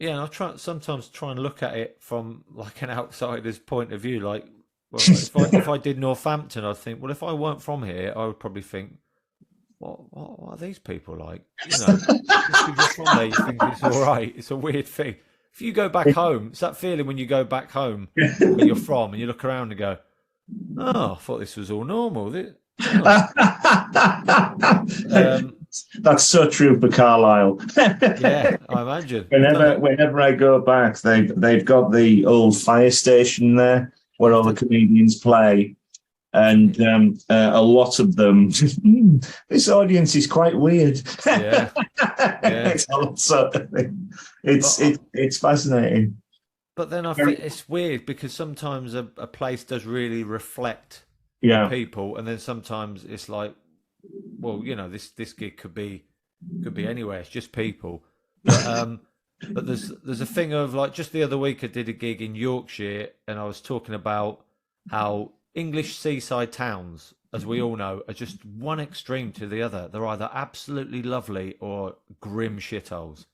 and I sometimes try and look at it from like an outsider's point of view. Like, well, if I did Northampton, I'd think, well, if I weren't from here, I would probably think, what are these people like? Just because you're from there, you think it's all right. It's a weird thing. If you go back home, it's that feeling when you go back home where you're from, and you look around and go, "Oh, I thought this was all normal." That's so true for Carlisle. Yeah, I imagine. Whenever I go back, they've got the old fire station there where all the comedians play, and a lot of them. This audience is quite weird. Yeah. It's fascinating. But then I think it's weird because sometimes a place does really reflect people, and then sometimes it's like, well, this gig could be anywhere. It's just people. But there's a thing of like, just the other week I did a gig in Yorkshire, and I was talking about how English seaside towns, as we all know, are just one extreme to the other. They're either absolutely lovely or grim shitholes.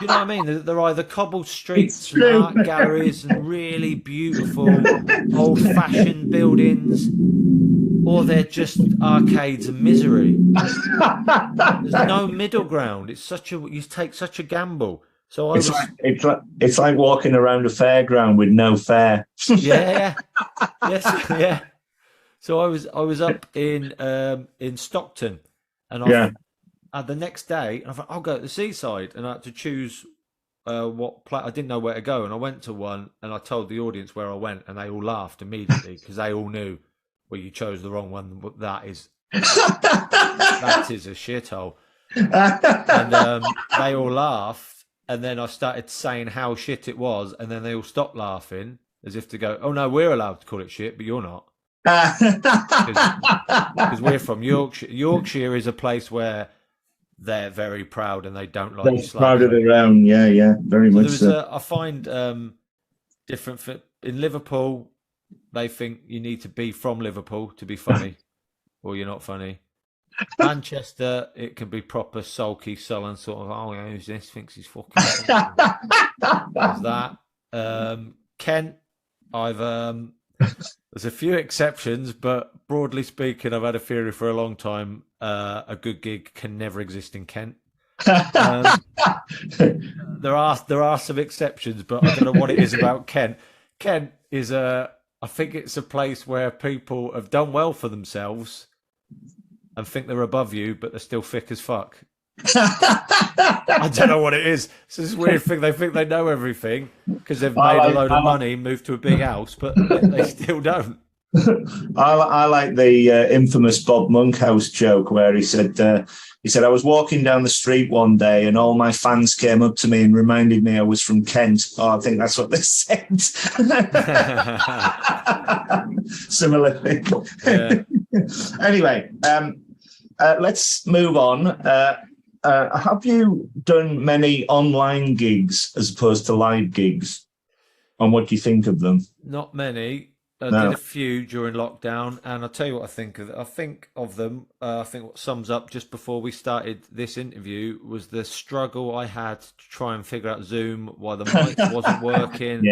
You know what I mean? They're either cobbled streets and art galleries and really beautiful old-fashioned buildings, or they're just arcades and misery. There's no middle ground. You take such a gamble. So it's like walking around a fairground with no fare. Yeah. Yes, yeah. So I was up in Stockton, and the next day, I thought I'll go to the seaside, and I had to choose I didn't know where to go, and I went to one, and I told the audience where I went, and they all laughed immediately because they all knew, well, you chose the wrong one. That is a shithole, and they all laughed, and then I started saying how shit it was, and then they all stopped laughing as if to go, oh no, we're allowed to call it shit, but you're not. Because we're from Yorkshire. Yorkshire is a place where they're very proud and they don't like you. Proud of their own, very much so. I find different in Liverpool. They think you need to be from Liverpool to be funny, or you're not funny. Manchester, it can be proper sulky, sullen sort of. Oh, who's this? Thinks he's fucking. There's that. Kent, there's a few exceptions, but broadly speaking, I've had a theory for a long time. A good gig can never exist in Kent. There are some exceptions, but I don't know what it is about Kent. Kent is I think it's a place where people have done well for themselves and think they're above you, but they're still thick as fuck. I don't know what it is. It's this weird thing. They think they know everything because they've made a load of money, moved to a big house, but they still don't. I like the infamous Bob Monkhouse joke where he said, I was walking down the street one day and all my fans came up to me and reminded me I was from Kent. Oh, I think that's what they said. Similar thing. Yeah. Anyway, let's move on. Have you done many online gigs as opposed to live gigs? And what do you think of them? Not many. I did a few during lockdown, and I'll tell you what I think of them. I think what sums up just before we started this interview was the struggle I had to try and figure out Zoom, why the mic wasn't working.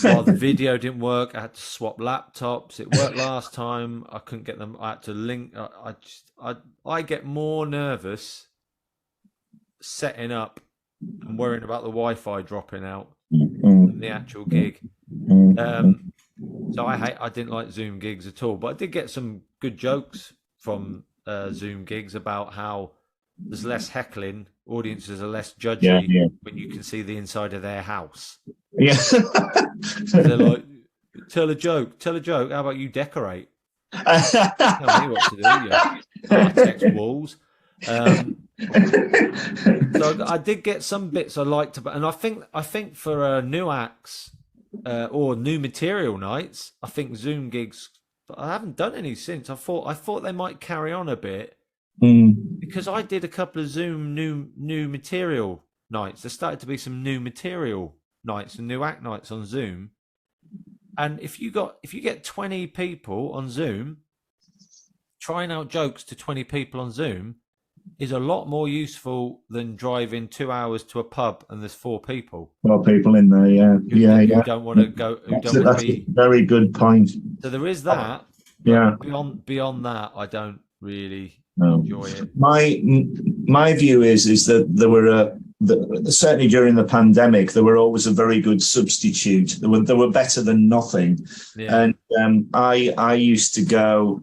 While the video didn't work, I had to swap laptops. It worked last time. I couldn't get them. I had to link. I get more nervous setting up and worrying about the Wi-Fi dropping out than the actual gig. So I didn't like Zoom gigs at all, but I did get some good jokes from Zoom gigs about how there's less heckling, audiences are less judgy when you can see the inside of their house. Yeah. They're like, tell a joke. How about you decorate? Tell me what to do. Architect's walls. So I did get some bits I liked about, and I think for new acts. Or new material nights, I think Zoom gigs. I haven't done any since. I thought they might carry on a bit because I did a couple of Zoom new material nights. There started to be some new material nights and new act nights on Zoom. And if you get 20 people on Zoom, trying out jokes to 20 people on Zoom is a lot more useful than driving 2 hours to a pub and there's 4 people. 4 people in there, who don't want to go. That's a very good point. So there is that. Yeah. Beyond that, I don't really enjoy it. My view is that there were certainly during the pandemic there were always a very good substitute. They were better than nothing. Yeah. And I used to go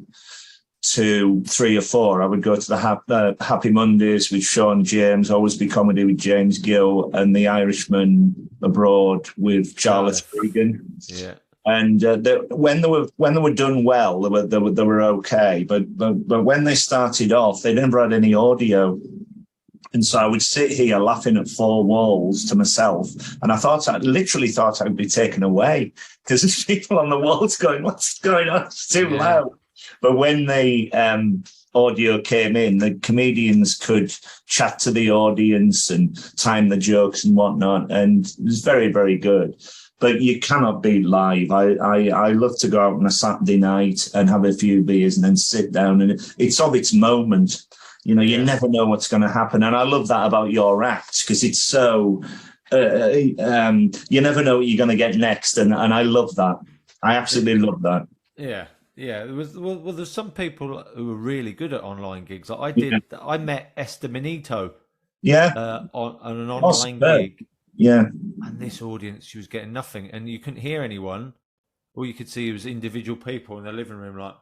to 3 or 4. I would go to the Happy Mondays with Sean James, Always Be Comedy with James Gill, and The Irishman Abroad with Charlotte Regan. Yeah. And when they were done well, they were okay. But when they started off, they never had any audio. And so I would sit here laughing at four walls to myself. And I literally thought I'd be taken away because there's people on the walls going, what's going on? It's too loud. But when the audio came in, the comedians could chat to the audience and time the jokes and whatnot. And it was very, very good. But you cannot beat live. I love to go out on a Saturday night and have a few beers and then sit down. And it's of its moment. You know, you never know what's going to happen. And I love that about your act because it's so, you never know what you're going to get next. And I love that. I absolutely love that. Yeah. Yeah. There's some people who are really good at online gigs. Like I met Esther Manito. Yeah. On an online gig. Yeah. And this audience, she was getting nothing. And you couldn't hear anyone. All you could see was individual people in their living room, like,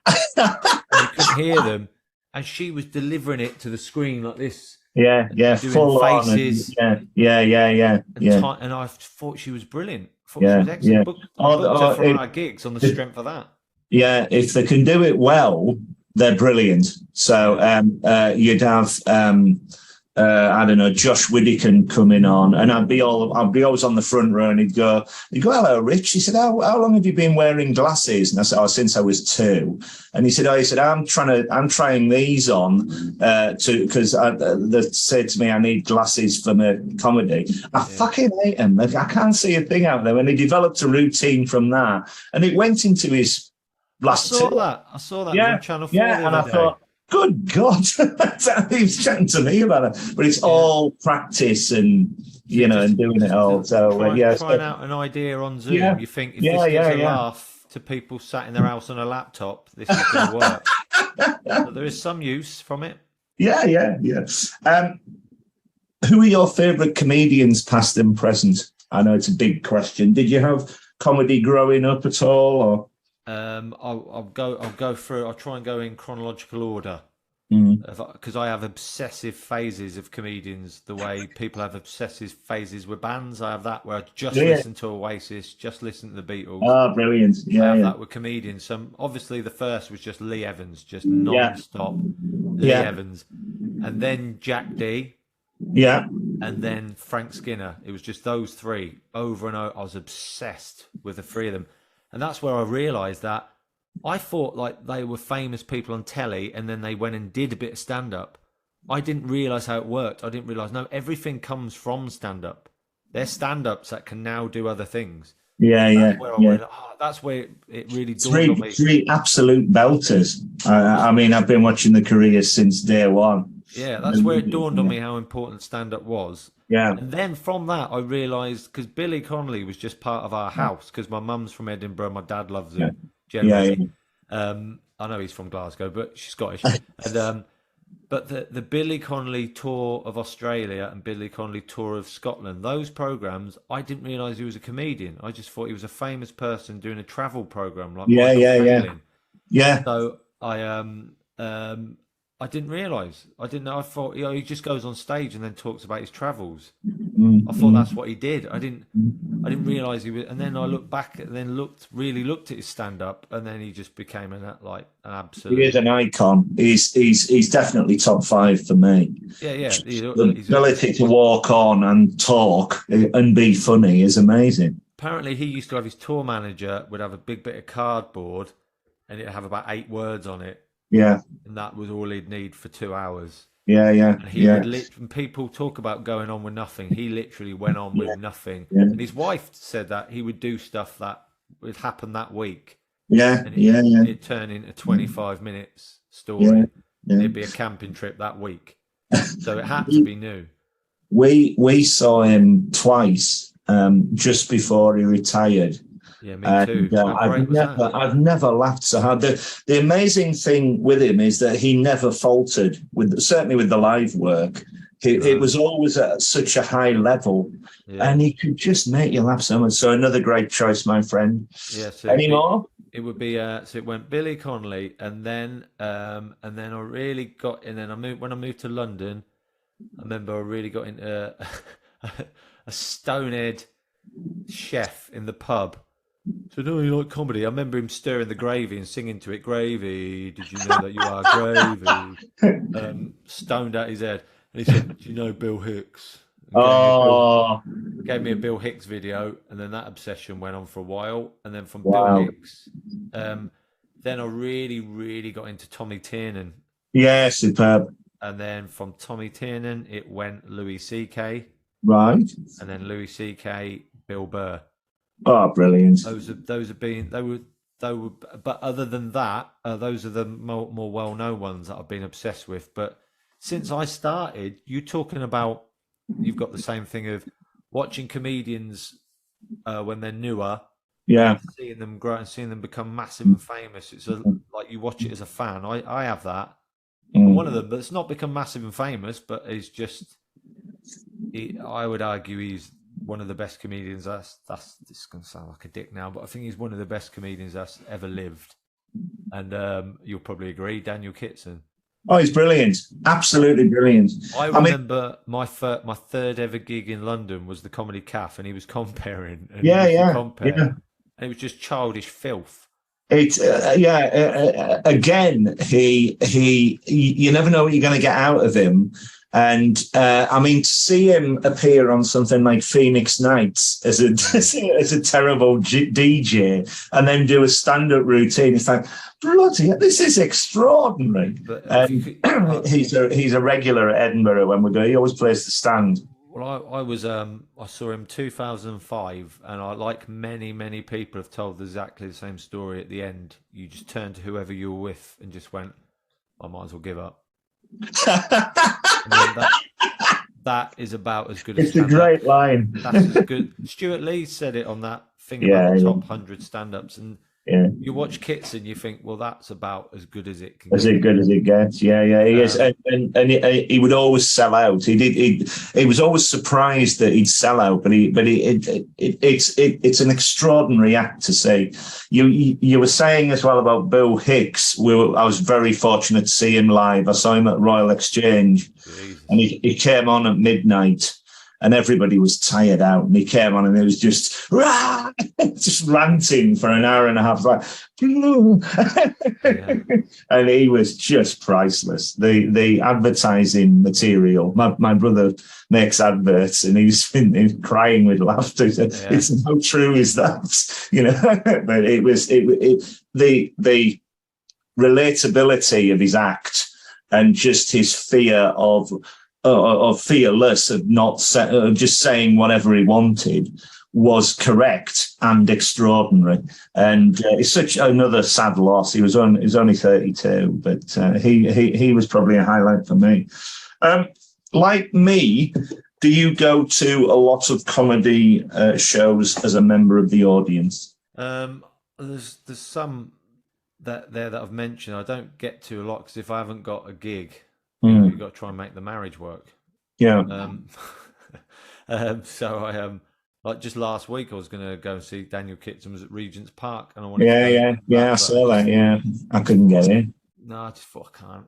and you couldn't hear them. And she was delivering it to the screen like this. Yeah, full faces. On. Yeah. And I thought she was brilliant. I thought she was excellent. Yeah. Booked her for our gigs on the strength of that. Yeah, if they can do it well, they're brilliant. So you'd have I don't know, Josh Widdicombe coming on, and I'd be always on the front row, and he'd go, hello, Rich. He said, how long have you been wearing glasses? And I said, since I was 2. And he said, I'm trying these on because they said to me I need glasses for my comedy. I fucking hate them. I can't see a thing out there. And he developed a routine from that, and it went into his last. I saw that on Channel 4 the other and I thought, good God, he was chatting to me about it. But it's all practice and, and doing it all. So, trying out an idea on Zoom, you think if this gives a laugh to people sat in their house on a laptop, this is going to work. But there is some use from it. Yeah. Who are your favourite comedians, past and present? I know it's a big question. Did you have comedy growing up at all, or? I'll go through. I'll try and go in chronological order because I have obsessive phases of comedians. The way people have obsessive phases with bands, I have that where I just listen to Oasis, just listen to the Beatles. Oh, brilliant! I have that with comedians. So obviously the first was just Lee Evans, just non-stop Lee Evans, and then Jack D. Yeah. And then Frank Skinner. It was just those three over and over. I was obsessed with the three of them. And that's where I realised that I thought like they were famous people on telly and then they went and did a bit of stand-up. I didn't realise how it worked. I didn't realise, no, everything comes from stand-up. They're stand-ups that can now do other things. That's where it really dawned on me. Three absolute belters. I mean, I've been watching the careers since day one. Yeah, that's where it dawned on me how important stand-up was. Yeah. And then from that, I realised, because Billy Connolly was just part of our house, because my mum's from Edinburgh, my dad loves him, generally. I know he's from Glasgow, but she's Scottish. And but the Billy Connolly tour of Australia and Billy Connolly tour of Scotland, those programmes, I didn't realise he was a comedian. I just thought he was a famous person doing a travel programme. Like Yeah. So I didn't realise. I didn't know. I thought he just goes on stage and then talks about his travels. I thought that's what he did. I didn't realise he was. And then I looked back and then looked at his stand up, and then he just became an absolute. He is an icon. He's definitely top 5 for me. Yeah. The ability to walk on and talk and be funny is amazing. Apparently, he used to have his tour manager would have a big bit of cardboard, and it'd have about 8 words on it. Yeah. And that was all he'd need for 2 hours. Yeah. And he would and people talk about going on with nothing. He literally went on with nothing. Yeah. And his wife said that he would do stuff that would happen that week. Yeah. And it'd turn into 25 minutes story. Yeah. It'd be a camping trip that week. So it had to be new. We saw him twice just before he retired. Yeah, me too. I've never laughed so hard. The amazing thing with him is that he never faltered. Certainly with the live work, it was always at such a high level, and he could just make you laugh so much. So another great choice, my friend. Yeah. So any more? It would be so it went Billy Connolly, and then I really got. And then when I moved to London, I remember I really got into a Stonehead chef in the pub. So, no, you like comedy? I remember him stirring the gravy and singing to it, "Gravy, did you know that you are gravy?" Stoned out his head. he said, "Do you know Bill Hicks?" Gave me a Bill Hicks video, and then that obsession went on for a while. And then from Bill Hicks, then I really, really got into Tommy Tiernan. Yeah, superb. And then from Tommy Tiernan, it went Louis C.K. Right. And then Louis C.K., Bill Burr. Oh, brilliant. Those have been, they were, but other than that, those are the more well-known ones that I've been obsessed with. But since I started, you're talking about, you've got the same thing of watching comedians when they're newer, seeing them grow and seeing them become massive and famous. It's like you watch it as a fan. I have that. One of them that's not become massive and famous, but is just, I would argue he's one of the best comedians. This is going to sound like a dick now, but I think he's one of the best comedians that's ever lived. And you'll probably agree, Daniel Kitson. Oh, he's brilliant. Absolutely brilliant. I remember my third ever gig in London was the Comedy Caf, and he was comparing. And and it was just childish filth. It's again, he you never know what you're going to get out of him. And I mean, to see him appear on something like Phoenix Nights as a terrible DJ, and then do a stand-up routine, it's like, bloody, this is extraordinary. He's a regular at Edinburgh when we go. He always plays the stand. Well, I saw him 2005, and like many people have told exactly the same story at the end. You just turned to whoever you were with and just went, I might as well give up. That is about as good as it's a great line. That's as good. Stuart Lee said it on that thing about the top 100 stand-ups, and you watch Kitson, you think, well, that's about as good as it can get. As good as it gets, he is, and he would always sell out. He was always surprised that he'd sell out, but it's an extraordinary act to say. You were saying as well about Bill Hicks. I was very fortunate to see him live. I saw him at Royal Exchange, and he came on at midnight. And everybody was tired out, and he came on, and it was just ranting for an hour and a half, like, and he was just priceless. The advertising material. My brother makes adverts, and he's been crying with laughter. It's how true is that, But it was the relatability of his act, and just his fear of fearless of just saying whatever he wanted was correct and extraordinary. And it's such another sad loss. He was only 32, but he was probably a highlight for me. Like me, do you go to a lot of comedy shows as a member of the audience? There's some that I've mentioned. I don't get to a lot because if I haven't got a gig, you've got to try and make the marriage work. Yeah. So I like just last week I was going to go and see Daniel Kitson was at Regent's Park, and I wanted to go I saw that. Yeah, I couldn't get in. No, I just thought I can't.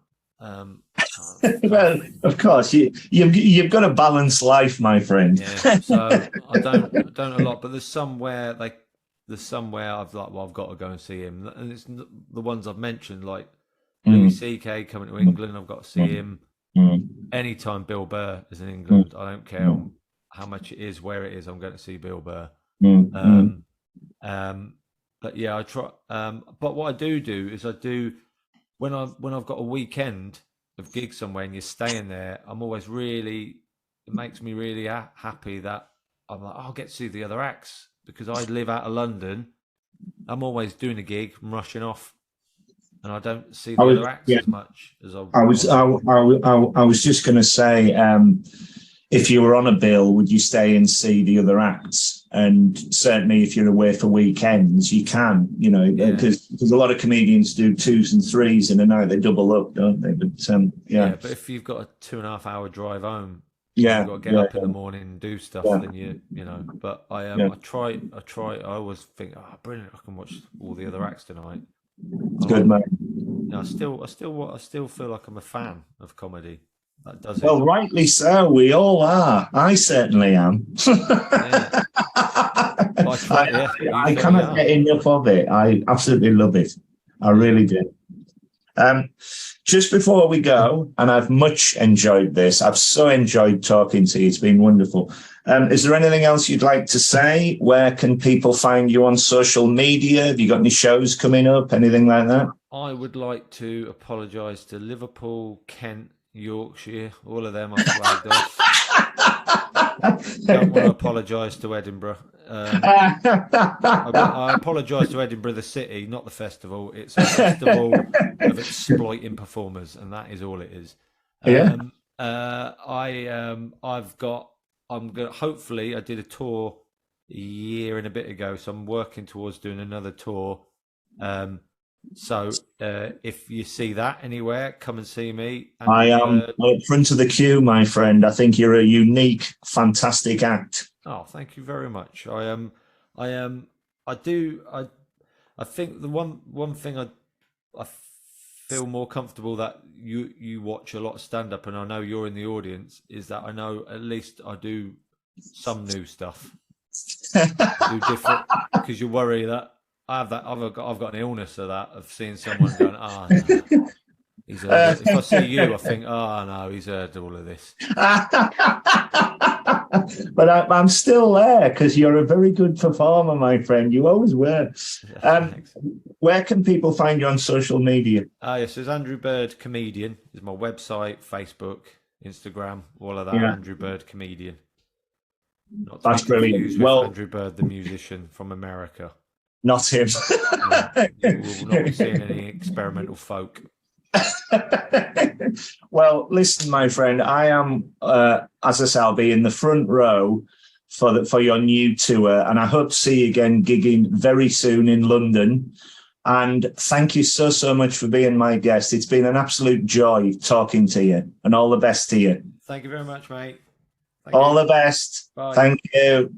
Well, of course you've got a balanced life, my friend. Yeah, so I don't a lot, but there's somewhere I've like, well, I've got to go and see him, and it's the ones I've mentioned, like Louis C.K. coming to England. I've got to see him. Anytime Bill Burr is in England, I don't care how much it is, where it is, I'm going to see Bill Burr. But yeah, I try. But what I do is when I've got a weekend of gigs somewhere and you're staying there, I'm always it makes me really happy that I'm like, I'll get to see the other acts, because I live out of London. I'm always doing a gig, I'm rushing off, and I don't see the other acts as much as I was just going to say, if you were on a bill, would you stay and see the other acts? And certainly if you're away for weekends, you can, because a lot of comedians do 2s and 3s in a night. They double up, don't they? But but if you've got a 2.5 hour drive home, you've got to get up in the morning and do stuff, then but I try, I always think, brilliant, I can watch all the other acts tonight. Good, man. I still feel like I'm a fan of comedy. That does it. Well, rightly so. We all are. I certainly am. I cannot get enough of it. I absolutely love it. I really do. Just before we go, and I've much enjoyed this, I've so enjoyed talking to you. It's been wonderful. Is there anything else you'd like to say? Where can people find you on social media? Have you got any shows coming up? Anything like that? I would like to apologise to Liverpool, Kent, Yorkshire, all of them I've flagged off. Don't want to apologise to Edinburgh. I apologise to Edinburgh, the city, not the festival. It's a festival of exploiting performers, and that is all it is. Hopefully, I did a tour a year and a bit ago, so I'm working towards doing another tour. So if you see that anywhere, come and see me. And, I am up front of the queue, my friend. I think you're a unique, fantastic act. Oh, thank you very much. I think the one thing I feel more comfortable that you watch a lot of stand-up, and I know you're in the audience, is that I know at least I do some new stuff. Do different, because you worry that I've got an illness of seeing someone going, no, he's heard if I see you, I think, no, he's heard all of this. But I'm still there because you're a very good performer, my friend. You always were. Where can people find you on social media? Yes, there's Andrew Bird Comedian. There's my website, Facebook, Instagram, all of that. Yeah. Andrew Bird Comedian. That's brilliant. Well, Andrew Bird, the musician from America. Not him. You will not be seeing any experimental folk. Well, listen, my friend, I am, as I say, I'll be in the front row for your new tour, and I hope to see you again gigging very soon in London. And thank you so much for being my guest. It's been an absolute joy talking to you, and all the best to you. Thank you very much, mate. All the best. Bye. Thank you.